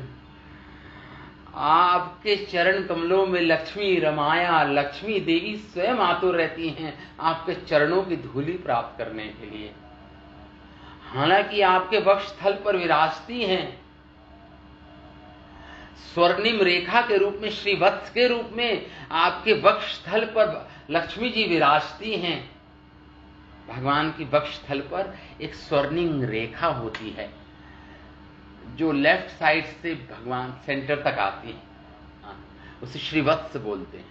आपके चरण कमलों में लक्ष्मी रमाया, लक्ष्मी देवी स्वयं आतुर रहती हैं आपके चरणों की धूलि प्राप्त करने के लिए। हालांकि आपके वक्षस्थल पर विराजती हैं स्वर्णिम रेखा के रूप में, श्रीवत्स के रूप में आपके वक्षस्थल पर लक्ष्मी जी विराजती हैं। भगवान की वक्षस्थल पर एक स्वर्णिम रेखा होती है जो लेफ्ट साइड से भगवान सेंटर तक आती है, उसे श्रीवत्स बोलते हैं।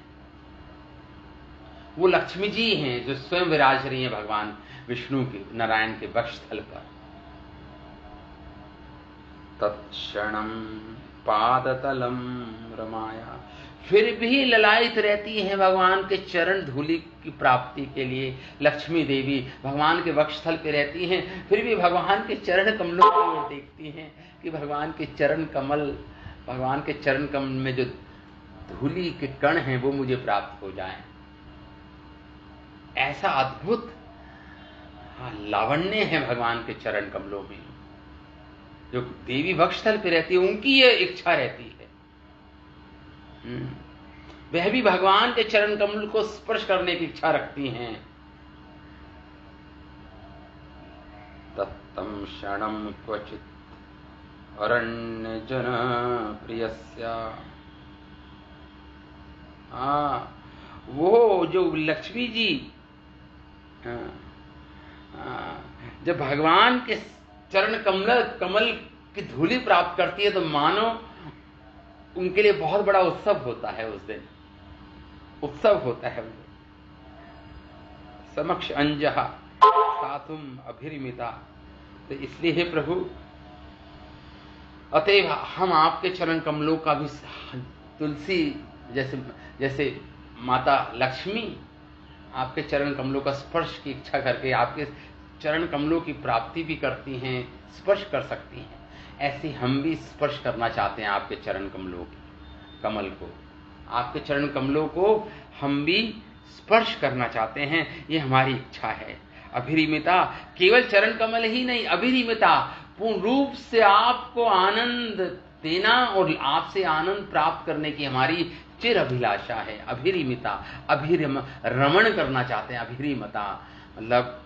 वो लक्ष्मी जी हैं जो स्वयं विराज रही हैं भगवान विष्णु के, नारायण के वक्षस्थल पर। तत्क्षणम पादतलम रमाया, फिर भी ललायित रहती हैं भगवान के चरण धूलि की प्राप्ति के लिए। लक्ष्मी देवी भगवान के वक्षस्थल पे रहती हैं, फिर भी भगवान के चरण कमलों की ओर देखती हैं कि भगवान के चरण कमल, भगवान के चरण कमल में जो धूलि के कण हैं वो मुझे प्राप्त हो जाएं। ऐसा अद्भुत लावण्य है भगवान के चरण कमलों में। जो देवी वक्षस्थल पे रहती है उनकी ये इच्छा रहती है, वह भी भगवान के चरण कमल को स्पर्श करने की इच्छा रखती हैं। तत्तम क्षणम क्वचित् अरण्य जन प्रियस्या। वो जो लक्ष्मी जी जब भगवान के चरण कमल की धूलि प्राप्त करती है तो मानो उनके लिए बहुत बड़ा उत्सव होता है। उस दिन उत्सव होता है। समक्ष अंजहा सातुम अभिरिमिता। तो इसलिए हे प्रभु, अतएव हम आपके चरण कमलों का भी तुलसी जैसे माता लक्ष्मी आपके चरण कमलों का स्पर्श की इच्छा करके आपके चरण कमलों की प्राप्ति भी करती हैं, स्पर्श कर सकती हैं, ऐसे हम भी स्पर्श करना चाहते हैं आपके चरण कमल को। आपके चरण कमलों को हम भी स्पर्श करना चाहते हैं, ये हमारी इच्छा है। अभिरिमिता, केवल चरण कमल ही नहीं, अभिरिमिता, पूर्ण रूप से आपको आनंद देना और आपसे आनंद प्राप्त करने की हमारी चिर अभिलाषा है। अभिरिमिता, रमण करना चाहते हैं। अभिरिमिता मतलब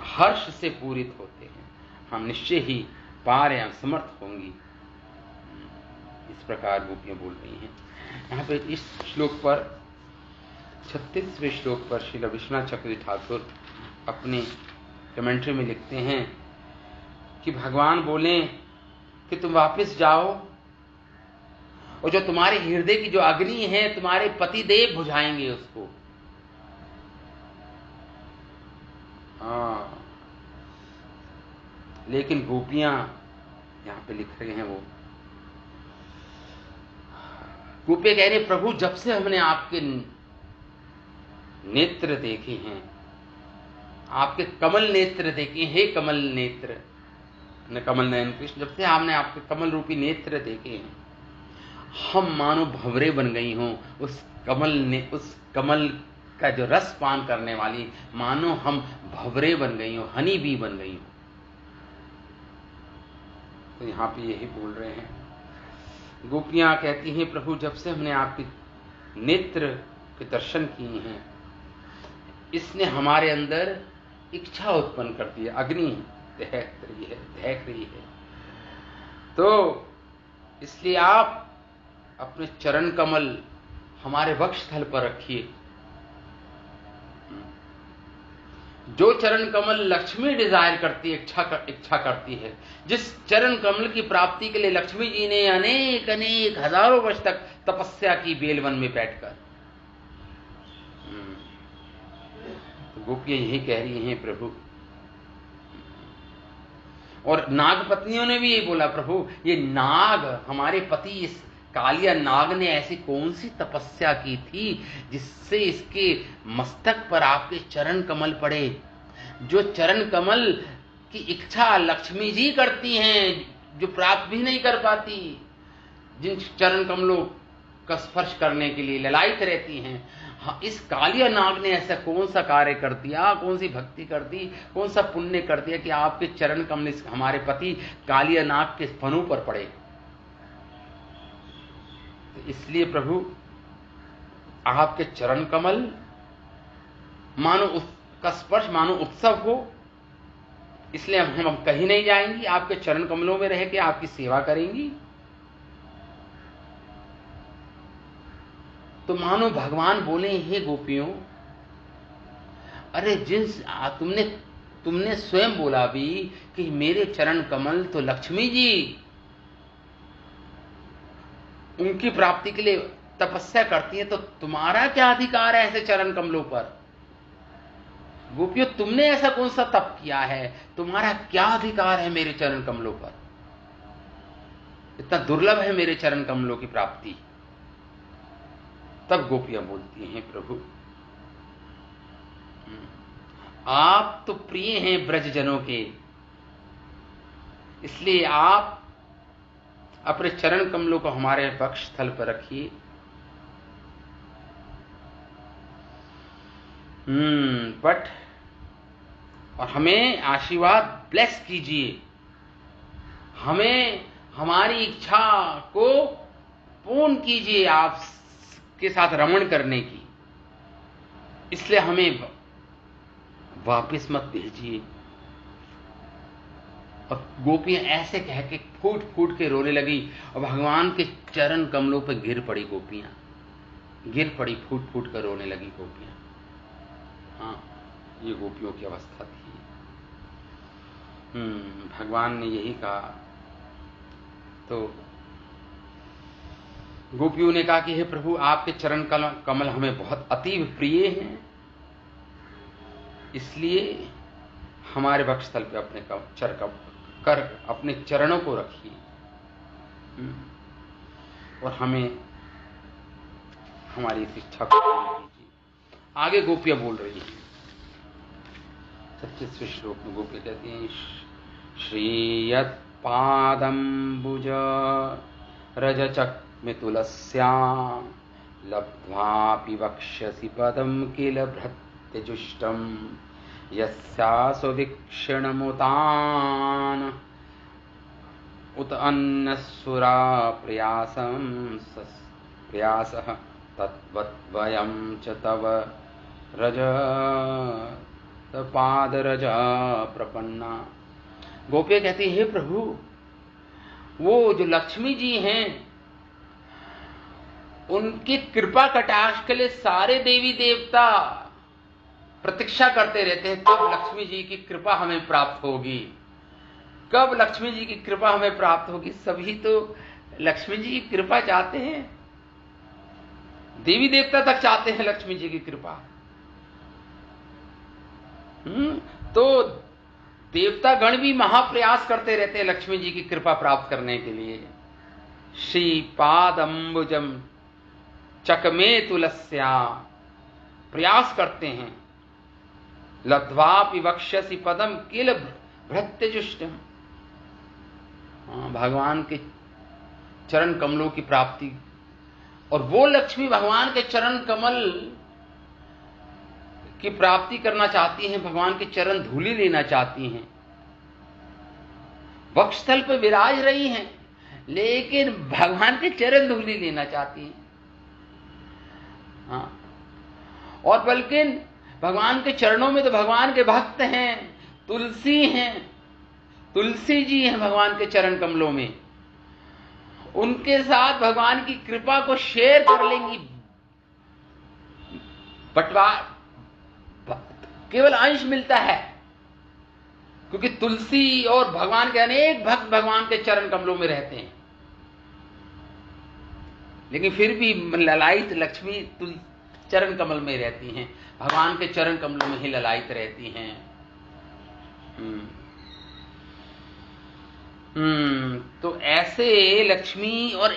हर्ष से पूरित होते हैं, हम निश्चय ही पार या समर्थ होंगी। इस प्रकार गोपियां बोल रही हैं। यहाँ पे इस श्लोक पर 36वें श्लोक पर श्री विश्वनाथ चक्रवर्ती ठाकुर अपनी कमेंट्री में लिखते हैं कि भगवान बोले कि तुम वापस जाओ और जो तुम्हारे हृदय की जो अग्नि है तुम्हारे पतिदेव बुझाएंगे उसको। हाँ, लेकिन गोपियां यहां पे लिख रहे हैं, वो गोपियां कह रहे प्रभु जब से हमने आपके नेत्र देखे हैं, आपके कमल नेत्र देखे, हे कमल नेत्र न कमल नयन कृष्ण, जब से हमने आपके कमल रूपी नेत्र देखे हैं, हम मानो भंवरे बन गई हों उस कमल का जो रस पान करने वाली, मानो हम भंवरे बन गई हो, हनी बी बन गई हो। तो यहां पे यही बोल रहे हैं, गोपियां कहती हैं प्रभु जब से हमने आपके नेत्र के दर्शन किए हैं, इसने हमारे अंदर इच्छा उत्पन्न कर दी है, अग्नि दहक रही है। तो इसलिए आप अपने चरण कमल हमारे वक्षस्थल पर रखिए। जो चरण कमल लक्ष्मी डिजायर करती है, इच्छा करती है, जिस चरण कमल की प्राप्ति के लिए लक्ष्मी जी ने अनेक अनेक हजारों वर्ष तक तपस्या की बेलवन में बैठकर, तो गोपियां यही कह रही हैं प्रभु। और नाग पत्नियों ने भी यही बोला प्रभु, ये नाग हमारे पति इस कालिया नाग ने ऐसी कौन सी तपस्या की थी जिससे इसके मस्तक पर आपके चरण कमल पड़े। जो चरण कमल की इच्छा लक्ष्मी जी करती हैं, जो प्राप्त भी नहीं कर पाती, जिन चरण कमलों का स्पर्श करने के लिए ललायित रहती हैं, हाँ, इस कालिया नाग ने ऐसा कौन सा कार्य कर दिया, कौन सी भक्ति कर दी, कौन सा पुण्य कर दिया कि आपके चरण कमल हमारे पति कालिया नाग के फनों पर पड़े। तो इसलिए प्रभु आपके चरण कमल मानो उसका स्पर्श मानो उत्सव हो, इसलिए हम कहीं नहीं जाएंगी, आपके चरण कमलों में रह के आपकी सेवा करेंगी। तो मानो भगवान बोले, हे गोपियों, अरे तुमने स्वयं बोला भी कि मेरे चरण कमल तो लक्ष्मी जी उनकी प्राप्ति के लिए तपस्या करती है, तो तुम्हारा क्या अधिकार है ऐसे चरण कमलों पर। गोपियों, तुमने ऐसा कौन सा तप किया है, तुम्हारा क्या अधिकार है मेरे चरण कमलों पर। इतना दुर्लभ है मेरे चरण कमलों की प्राप्ति। तब गोपियां बोलती हैं, प्रभु आप तो प्रिय हैं ब्रजजनों के, इसलिए आप अपने चरण कमलों को हमारे वक्षस्थल पर रखिए। बट और हमें आशीर्वाद ब्लेस कीजिए, हमें हमारी इच्छा को पूर्ण कीजिए आप के साथ रमण करने की, इसलिए हमें वापस मत भेजिए। और गोपियां ऐसे कह के फूट फूट के रोने लगी और भगवान के चरण कमलों पर गिर पड़ी गोपियां, गिर पड़ी, फूट फूट कर रोने लगी गोपियां। हाँ, ये गोपियों की अवस्था थी। भगवान ने यही कहा। तो गोपियों ने कहा कि हे प्रभु, आपके चरण कमल हमें बहुत अतीव प्रिय हैं, इसलिए हमारे वक्षस्थल पे अपने चरणों को रखिए और हमें हमारी इस इच्छा को पूर्ण कीजिए। आगे गोपियां बोल रही हैं 25वें श्लोक में। गोपियां कहती हैं, श्रीयत् पादम्बुज रजचक्र तुलस्यां लब्ध्वापि वक्ष्यसि पदं किल भृत्यजुष्टम् यस्यासु वीक्षणमुतान् उत अन्नस्सुरा प्रयासः तद्वद्वयं च तव पादरज प्रपन्ना। गोपियां कहती, हे प्रभु, वो जो लक्ष्मी जी हैं, उनकी कृपा कटाक्ष के लिए सारे देवी देवता प्रतीक्षा करते रहते हैं, कब लक्ष्मी जी की कृपा हमें प्राप्त होगी, कब लक्ष्मी जी की कृपा हमें प्राप्त होगी। सभी तो लक्ष्मी जी की कृपा चाहते हैं, देवी देवता तक चाहते हैं लक्ष्मी जी की कृपा। तो देवता गण भी महाप्रयास करते रहते हैं लक्ष्मी जी की कृपा प्राप्त करने के लिए। श्रीपादम्बुजम चकमे तुलस्या, प्रयास करते हैं। लब्ध्वापि वक्ष्यसि पदम किल भृत्यजुष्टम, भगवान के चरण कमलों की प्राप्ति। और वो लक्ष्मी भगवान के चरण कमल की प्राप्ति करना चाहती हैं, भगवान के चरण धूलि लेना चाहती हैं, वक्षस्थल पर विराज रही हैं, लेकिन भगवान के चरण धूलि लेना चाहती हैं। हाँ, और बल्कि भगवान के चरणों में तो भगवान के भक्त हैं, तुलसी हैं, तुलसी जी हैं भगवान के चरण कमलों में। उनके साथ भगवान की कृपा को शेयर कर लेंगी, बटवा केवल अंश मिलता है, क्योंकि तुलसी और भगवान के अनेक भक्त भगवान के चरण कमलों में रहते हैं। लेकिन फिर भी ललायित लक्ष्मी चरण कमल में रहती हैं, भगवान के चरण कमलों में ही ललायित रहती हैं। तो ऐसे लक्ष्मी और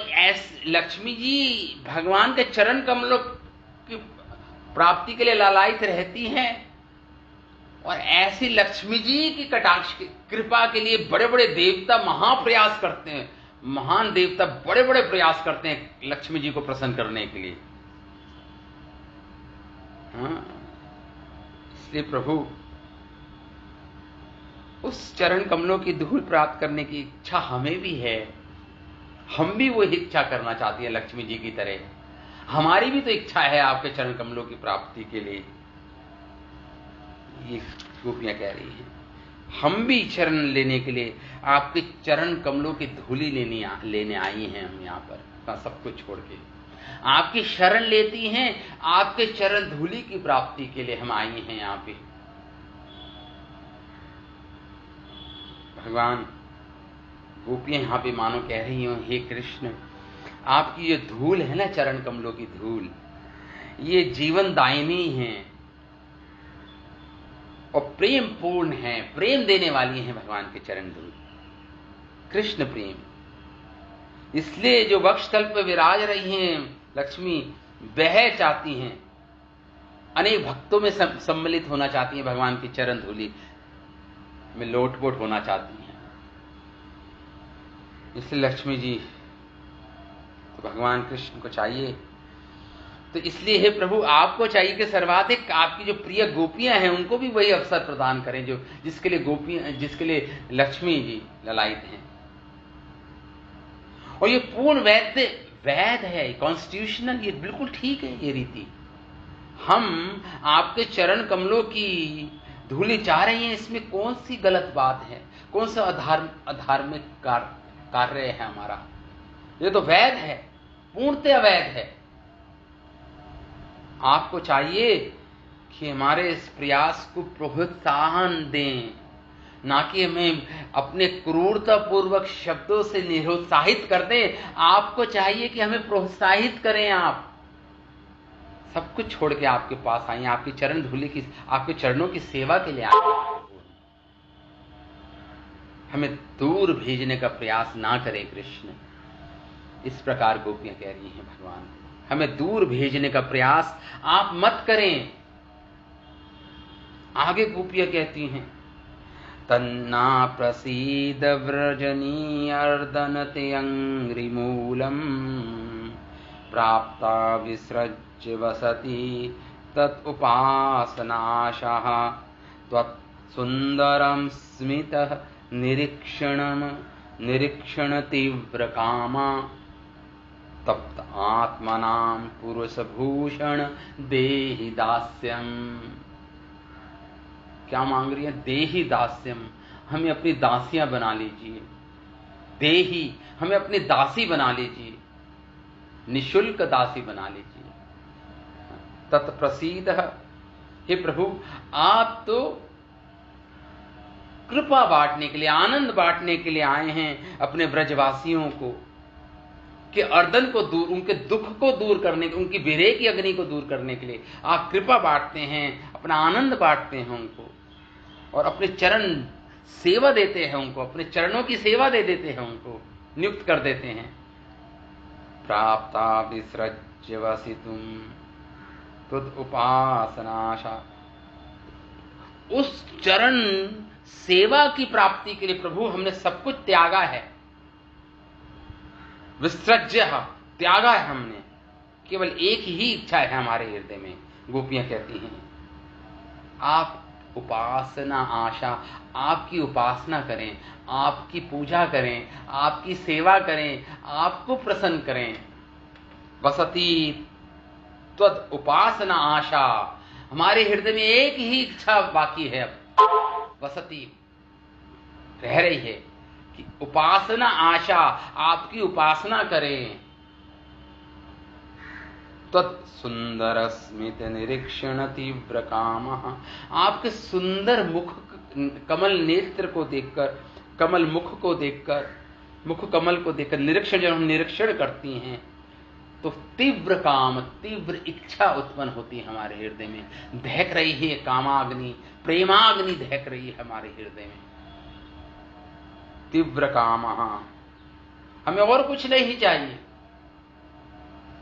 लक्ष्मी जी भगवान के चरण कमलों की प्राप्ति के लिए लालायित रहती हैं, और ऐसी लक्ष्मी जी की कटाक्ष की कृपा के लिए बड़े बड़े देवता महाप्रयास करते हैं, महान देवता बड़े बड़े प्रयास करते हैं लक्ष्मी जी को प्रसन्न करने के लिए। इसलिए प्रभु उस चरण कमलों की धूल प्राप्त करने की इच्छा हमें भी है, हम भी वो इच्छा करना चाहती हैं लक्ष्मी जी की तरह। हमारी भी तो इच्छा है आपके चरण कमलों की प्राप्ति के लिए, ये गोपियां कह रही हैं। हम भी चरण लेने के लिए आपके चरण कमलों की धूली लेने आई हैं। हम यहाँ पर सब कुछ छोड़ के आपकी शरण लेती हैं, आपके चरण धूली की प्राप्ति के लिए हम आई हैं यहाँ पे। भगवान गोपियां यहाँ पे मानो कह रही हो, हे कृष्ण, आपकी ये धूल है ना, चरण कमलों की धूल, ये जीवन दायिनी है और प्रेम पूर्ण है, प्रेम देने वाली है भगवान के चरण धूल, कृष्ण प्रेम। इसलिए जो वक्षस्थल पर विराज रही हैं लक्ष्मी, वह चाहती हैं, अनेक भक्तों में सम्मिलित होना चाहती हैं, भगवान की चरण धूली में लोटपोट होना चाहती हैं। इसलिए लक्ष्मी जी तो भगवान कृष्ण को चाहिए। तो इसलिए हे प्रभु, आपको चाहिए कि सर्वाधिक आपकी जो प्रिय गोपियां हैं उनको भी वही अवसर प्रदान करें जो जिसके लिए लक्ष्मी जी ललायित हैं। और ये पूर्ण वैध है, कॉन्स्टिट्यूशनल, ये बिल्कुल ठीक है ये रीति। हम आपके चरण कमलों की धूली चाह रही हैं, इसमें कौन सी गलत बात है, कौन सा अधार्मिक कार्य है हमारा? ये तो वैध है, पूर्णतः वैध है। आपको चाहिए कि हमारे इस प्रयास को प्रोत्साहन दें, ना कि हमें अपने क्रूरतापूर्वक शब्दों से निरुत्साहित कर दें। आपको चाहिए कि हमें प्रोत्साहित करें। आप सब कुछ छोड़ के आपके पास आए, आपकी चरण धूली की, आपके चरणों की सेवा के लिए आए। हमें दूर भेजने का प्रयास ना करें कृष्ण, इस प्रकार गोपियां कह रही हैं भगवान, हमें दूर भेजने का प्रयास आप मत करें। आगे गोपियां कहती हैं, तन्ना प्रसीद व्रजनी अर्दनते अंग्रिमूलम प्राप्ता विसृज्य वसति तत् उपासनाशः त्वत् सुंदरम स्मितः निरीक्षण तीव्र कामा तप्त आत्मनाम पुरुष भूषण देहि दास्यम। क्या मांग रही है? देहि दास्यम, हमें अपनी दासियां बना लीजिए। देहि, हमें अपनी दासी बना लीजिए, निशुल्क दासी बना लीजिए। तत्प्रसीद, हे प्रभु, आप तो कृपा बांटने के लिए, आनंद बांटने के लिए आए हैं अपने ब्रजवासियों को, कि अर्दन को दूर, उनके दुख को दूर करने, उनकी विरह की अग्नि को दूर करने के लिए आप कृपा बांटते हैं, अपना आनंद बांटते हैं उनको। और अपने चरण सेवा देते हैं उनको, अपने चरणों की सेवा दे देते हैं उनको, नियुक्त कर देते हैं। प्राप्ता विसृज्य वसितुम त्वत् उपासनाशा। उस चरण सेवा की प्राप्ति के लिए प्रभु हमने सब कुछ त्यागा है। विसृज्य त्यागा है हमने, केवल एक ही इच्छा है हमारे हृदय में। गोपियां कहती हैं आप उपासना आशा, आपकी उपासना करें, आपकी पूजा करें, आपकी सेवा करें, आपको प्रसन्न करें। वसती त्वद उपासना आशा, हमारे हृदय में एक ही इच्छा बाकी है, अब वसती रह रही है कि उपासना आशा, आपकी उपासना करें। तत् सुंदर स्मित निरीक्षण तीव्र काम, आपके सुंदर मुख कमल नेत्र को देखकर, कमल मुख को देखकर, मुख कमल को देखकर निरीक्षण, जब हम निरीक्षण करती हैं तो तीव्र काम, तीव्र इच्छा उत्पन्न होती है हमारे हृदय में। दहक रही है कामाग्नि, प्रेमाग्नि दहक रही है हमारे हृदय में। तीव्र काम, हमें और कुछ नहीं चाहिए।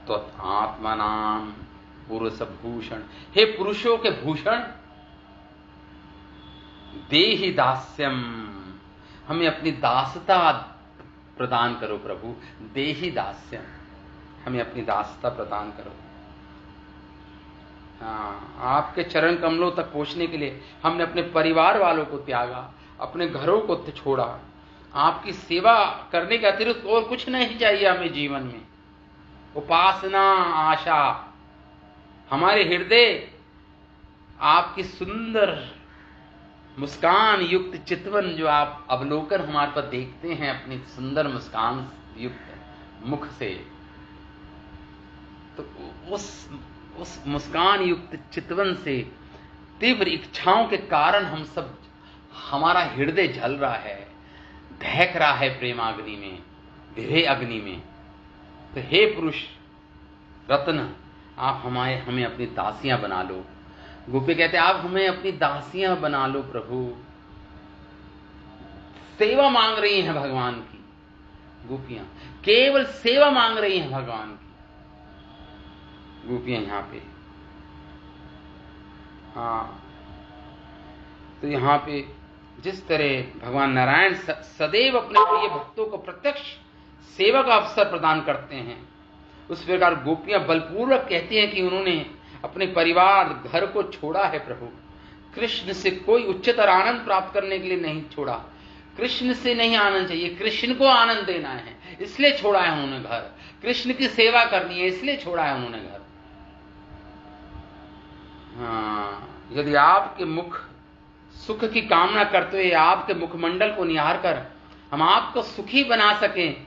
तो आत्मनाम पुरुष भूषण, हे पुरुषों के भूषण, देहि दास्यम, हमें अपनी दासता प्रदान करो प्रभु। देहि दास्यम, हमें अपनी दासता प्रदान करो। हाँ, आपके चरण कमलों तक पहुंचने के लिए हमने अपने परिवार वालों को त्यागा, अपने घरों को छोड़ा। आपकी सेवा करने के अतिरिक्त और कुछ नहीं चाहिए हमें जीवन में। उपासना आशा, हमारे हृदय आपकी सुंदर मुस्कान युक्त चितवन, जो आप अवलोकन हमारे पर देखते हैं अपनी सुंदर मुस्कान युक्त मुख से, तो उस मुस्कान युक्त चितवन से तीव्र इच्छाओं के कारण हम सब, हमारा हृदय जल रहा है, दहक रहा है प्रेमाग्नि में, विरह अग्नि में। तो हे पुरुष रत्न, आप हमें अपनी दासियां बना लो। गोपी कहते हैं आप हमें अपनी दासियां बना लो प्रभु। सेवा मांग रही हैं भगवान की गोपियां, केवल सेवा मांग रही हैं भगवान की गोपियां यहां पे। हाँ, तो यहां पे जिस तरह भगवान नारायण सदैव अपने प्रिय भक्तों को प्रत्यक्ष सेवा का अवसर प्रदान करते हैं, उस प्रकार गोपियां बलपूर्वक कहती हैं कि उन्होंने अपने परिवार घर को छोड़ा है प्रभु। कृष्ण से कोई उच्चतर आनंद प्राप्त करने के लिए नहीं छोड़ा। कृष्ण से नहीं आनंद चाहिए, कृष्ण को आनंद देना है, इसलिए छोड़ा है उन्होंने घर। कृष्ण की सेवा करनी है, इसलिए छोड़ा है उन्होंने घर। हाँ, यदि आपके मुख सुख की कामना करते हुए आपके मुखमंडल को निहार कर हम आपको सुखी बना सकें,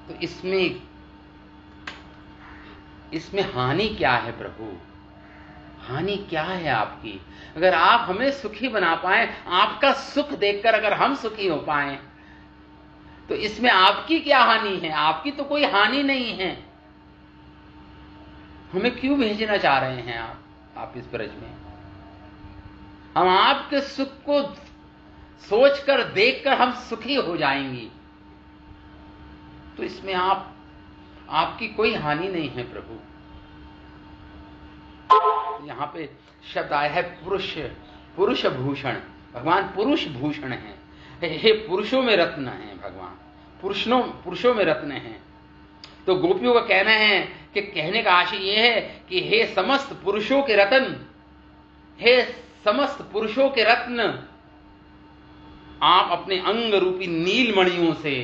तो इसमें हानि क्या है प्रभु? हानि क्या है आपकी? अगर आप हमें सुखी बना पाए, आपका सुख देखकर अगर हम सुखी हो पाए, तो इसमें आपकी क्या हानि है? आपकी तो कोई हानि नहीं है। हमें क्यों भेजना चाह रहे हैं आप इस ब्रज में? हम आपके सुख को सोचकर देखकर हम सुखी हो जाएंगी, तो इसमें आपकी कोई हानि नहीं है प्रभु। यहां पे शब्द आया है पुरुष भूषण। भगवान पुरुष भूषण है। हे पुरुषों में रत्न है भगवान, पुरुषों में रत्न है। तो गोपियों का कहना है कि कहने का आशय यह है कि हे समस्त पुरुषों के रत्न, हे समस्त पुरुषों के रत्न, आप अपने अंग रूपी नीलमणियों से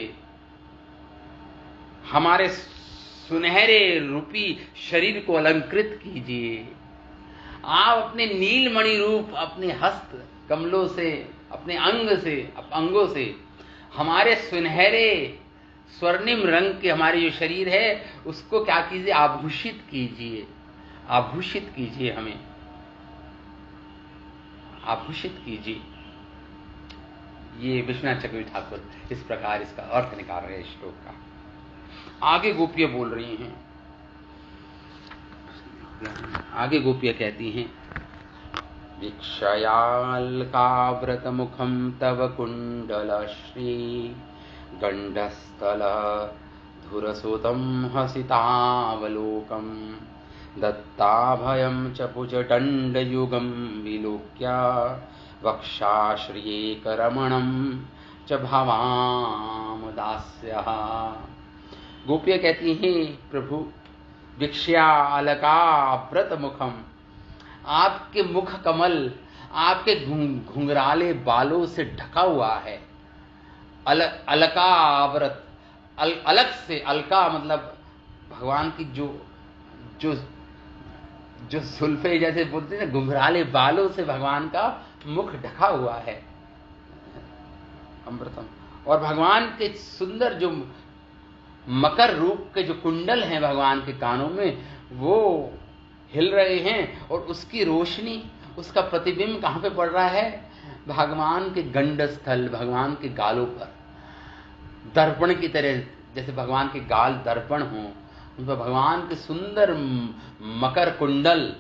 हमारे सुनहरे रूपी शरीर को अलंकृत कीजिए। आप अपने नीलमणि रूप अपने हस्त कमलों से, अपने अंगों से हमारे सुनहरे स्वर्णिम रंग के हमारे जो शरीर है उसको क्या कीजिए? आभूषित कीजिए, आभूषित कीजिए, हमें आभूषित कीजिए। ये विश्वनाथ चक्रवर्ती ठाकुर इस प्रकार इसका अर्थ निकाल रहे हैं श्लोक का। आगे गोपियां बोल रही हैं, आगे गोपियां कहती हैं वीक्षयाल्काव्रतमुखं तव कुण्डलश्री गण्डस्थलधुरसुतं हसितावलोकम् दत्ताभयं च भुजदण्डयुगं विलोक्य वक्षाश्रियेकरमणं च भावामुदास्यः। गोपियाँ कहती हैं, प्रभु भिक्षा अलकाव्रत मुखम, आपके मुख कमल आपके घुंघराले बालों से ढका हुआ है। अलकाव्रत, अलग से, अलका मतलब भगवान की जो जो जो जुल्फे जैसे बोलते हैं ना, घुंघराले बालों से भगवान का मुख ढका हुआ है अमृतम। और भगवान के सुंदर जो मकर रूप के जो कुंडल हैं भगवान के कानों में, वो हिल रहे हैं और उसकी रोशनी, उसका प्रतिबिंब कहां पे पड़ रहा है? भगवान के गंडस्थल, भगवान के गालों पर, दर्पण की तरह, जैसे भगवान के गाल दर्पण हों, उन पर भगवान के सुंदर मकर कुंडल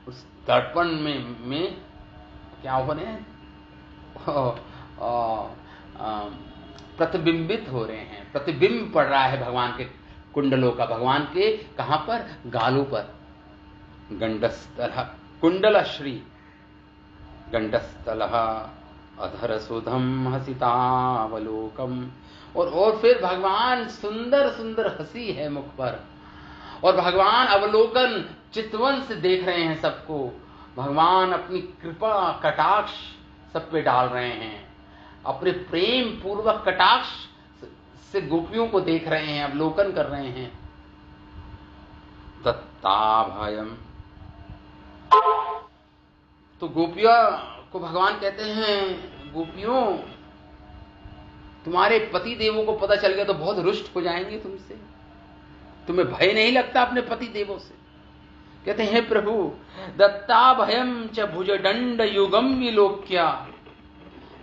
उस दर्पण में क्या बने प्रतिबिंबित हो रहे हैं। प्रतिबिंब पड़ रहा है भगवान के कुंडलों का, भगवान के कहां पर? गालों पर। गंडस्थल कुंडल श्री गंडस्थल अधर सुधम हसितावलोकम। और फिर भगवान सुंदर सुंदर हंसी है मुख पर, और भगवान अवलोकन चितवन से देख रहे हैं सबको। भगवान अपनी कृपा कटाक्ष सब पे डाल रहे हैं, अपने प्रेम पूर्वक कटाक्ष से गोपियों को देख रहे हैं, अवलोकन कर रहे हैं। दत्ताभयम, तो गोपियों को भगवान कहते हैं, गोपियों तुम्हारे पति देवों को पता चल गया तो बहुत रुष्ट हो जाएंगे तुमसे, तुम्हें भय नहीं लगता अपने पति देवों से? कहते हैं प्रभु दत्ताभयम च भुजदंड युगम विलोक्या,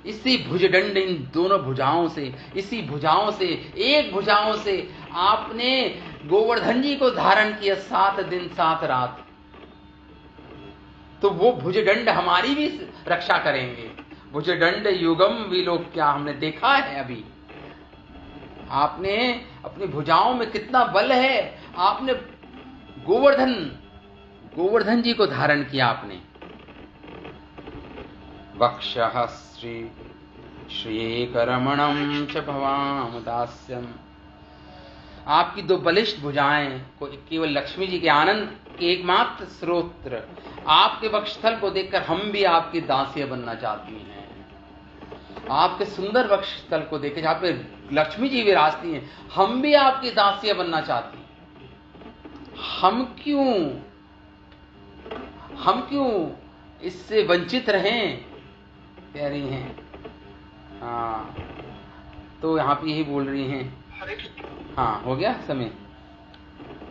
इसी भुजदंड, इन दोनों भुजाओं से, इसी भुजाओं से, एक भुजाओं से आपने गोवर्धन जी को धारण किया 7 दिन 7 रात, तो वो भुजदंड हमारी भी रक्षा करेंगे। भुजदंड युगम विलोक्या, हमने देखा है अभी आपने अपनी भुजाओं में कितना बल है। आपने गोवर्धन जी को धारण किया आपने। वक्षः श्रीकरमणं च भवामुदास्यम्, आपकी 2 बलिष्ठ भुजाएं को केवल लक्ष्मी जी के आनंद के एकमात्र स्रोत, आपके वक्षस्थल को देखकर हम भी आपकी दासियां बनना चाहती हैं। आपके सुंदर वक्षस्थल को देखे जहां पे लक्ष्मी जी विराजती हैं, हम भी आपकी दासियां बनना चाहती हैं। हम क्यों इससे वंचित रहें, कह रही हैं। हाँ, तो यहां पे यही बोल रही हैं। हाँ, हो गया समय,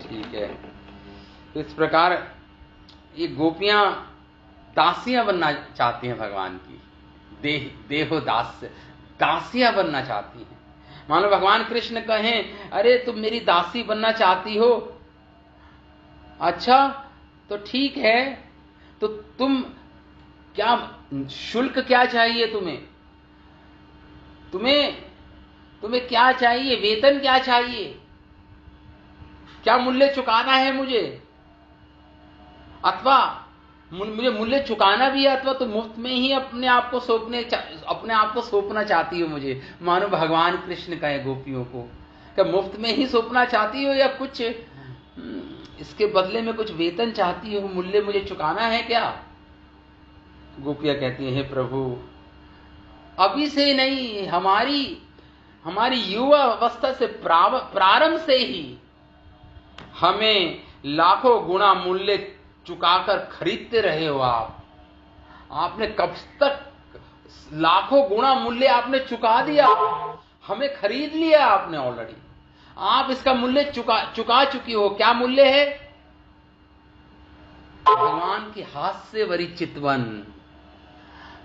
ठीक है। तो इस प्रकार ये गोपियां दासियां बनना चाहती हैं भगवान की, देहो दासियां बनना चाहती हैं। मान लो भगवान कृष्ण कहें, अरे तुम मेरी दासी बनना चाहती हो, अच्छा तो ठीक है, तो तुम क्या शुल्क क्या चाहिए? तुम्हें क्या चाहिए? वेतन क्या चाहिए? क्या मूल्य चुकाना है मुझे? अथवा मुझे मूल्य चुकाना भी है, अथवा तो मुफ्त में ही अपने आप को सौंपना चाहती हो मुझे। मानो भगवान कृष्ण कहे गोपियों को, क्या मुफ्त में ही सौंपना चाहती हो, या कुछ इसके बदले में कुछ वेतन चाहती हो, मूल्य मुझे चुकाना है क्या? गोपियां कहती हैं, प्रभु अभी से नहीं, हमारी युवा अवस्था से प्रारंभ से ही हमें लाखों गुना मूल्य चुकाकर खरीदते रहे हो आपने कब तक लाखों गुना मूल्य आपने चुका दिया, हमें खरीद लिया आपने ऑलरेडी। आप इसका मूल्य चुका चुकी हो। क्या मूल्य है? भगवान की हास्य भरी चितवन,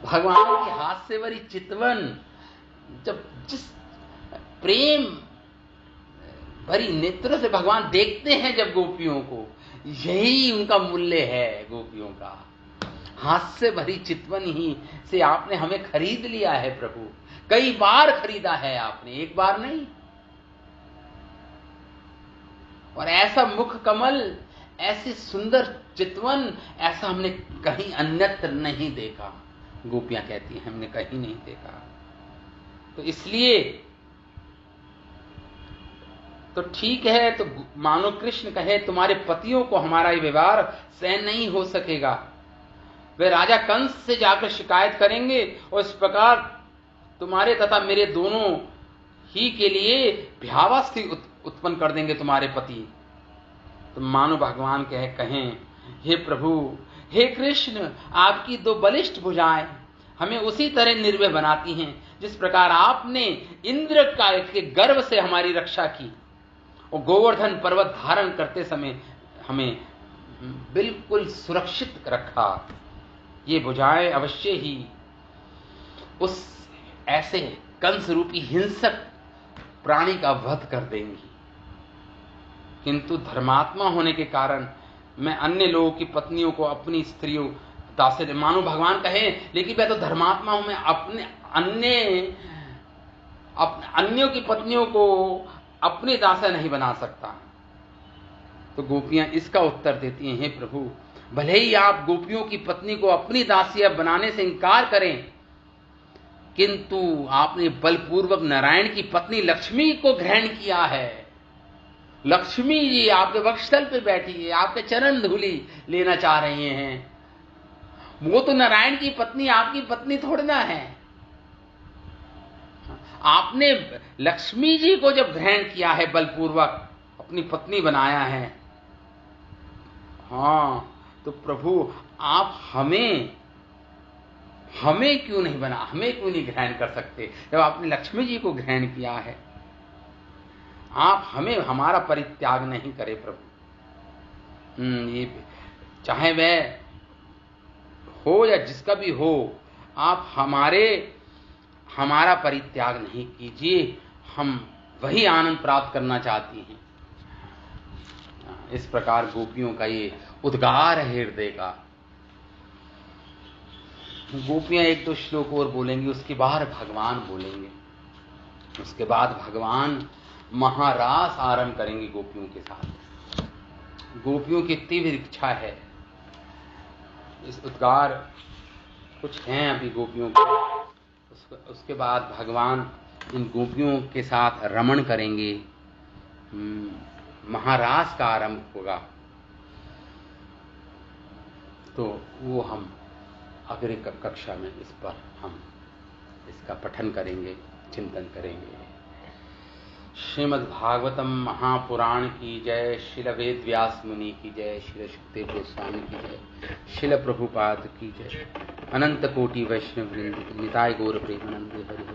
भगवान की हास्य भरी चितवन, जब जिस प्रेम भरी नेत्र से भगवान देखते हैं जब गोपियों को, यही उनका मूल्य है गोपियों का। हास्य भरी चितवन ही से आपने हमें खरीद लिया है प्रभु। कई बार खरीदा है आपने, एक बार नहीं। और ऐसा मुख कमल, ऐसी सुंदर चितवन, ऐसा हमने कहीं अन्यत्र नहीं देखा। गोपियां कहती हैं हमने कहीं नहीं देखा। तो इसलिए तो ठीक है, तो मानो कृष्ण कहे तुम्हारे पतियों को हमारा ये व्यवहार सहन नहीं हो सकेगा, वे राजा कंस से जाकर शिकायत करेंगे और इस प्रकार तुम्हारे तथा मेरे दोनों ही के लिए भयावस्था उत्पन्न कर देंगे तुम्हारे पति। तो मानो भगवान कहें हे प्रभु, हे कृष्ण, आपकी दो बलिष्ठ भुजाएं हमें उसी तरह निर्भय बनाती हैं जिस प्रकार आपने इंद्र के गर्व से हमारी रक्षा की और गोवर्धन पर्वत धारण करते समय हमें बिल्कुल सुरक्षित रखा। ये भुजाएं अवश्य ही उस ऐसे कंस रूपी हिंसक प्राणी का वध कर देंगी। किंतु धर्मात्मा होने के कारण मैं अन्य लोगों की पत्नियों को अपनी स्त्रियों दासे, मानो भगवान कहे लेकिन मैं तो धर्मात्मा हूं, मैं अपने अन्यों की पत्नियों को अपने दासा नहीं बना सकता। तो गोपियां इसका उत्तर देती हैं, हे प्रभु, भले ही आप गोपियों की पत्नी को अपनी दासिया बनाने से इंकार करें, किंतु आपने बलपूर्वक नारायण की पत्नी लक्ष्मी को ग्रहण किया है। लक्ष्मी जी आपके वक्षस्थल पर बैठी है, आपके चरण धूलि लेना चाह रही हैं। वो तो नारायण की पत्नी आपकी पत्नी थोड़ी ना है। आपने लक्ष्मी जी को जब ग्रहण किया है, बलपूर्वक अपनी पत्नी बनाया है, हाँ, तो प्रभु आप हमें क्यों नहीं बना, हमें क्यों नहीं ग्रहण कर सकते? जब आपने लक्ष्मी जी को ग्रहण किया है, आप हमें हमारा परित्याग नहीं करे प्रभु। ये चाहे वह हो या जिसका भी हो, आप हमारा परित्याग नहीं कीजिए, हम वही आनंद प्राप्त करना चाहती हैं। इस प्रकार गोपियों का ये उद्गार है हृदय का। गोपियां एक दो श्लोक और बोलेंगी, उसके बाद भगवान बोलेंगे। उसके बाद भगवान महारास आरंभ करेंगे गोपियों के साथ। गोपियों की तीव्र इच्छा है, इस उद्गार कुछ हैं अभी गोपियों के, उसके बाद भगवान इन गोपियों के साथ रमण करेंगे, महारास का आरंभ होगा। तो वो हम अगली कक्षा में इस पर हम इसका पठन करेंगे, चिंतन करेंगे। श्रीमद् भागवतम महापुराण की जय, श्रील वेद व्यास मुनि की जय, श्रील सुखदेव गोस्वामी की जय, श्रील प्रभुपाद की जय, अनंत कोटि वैष्णव वृंद, निताय गौर प्रेमानंद हरि।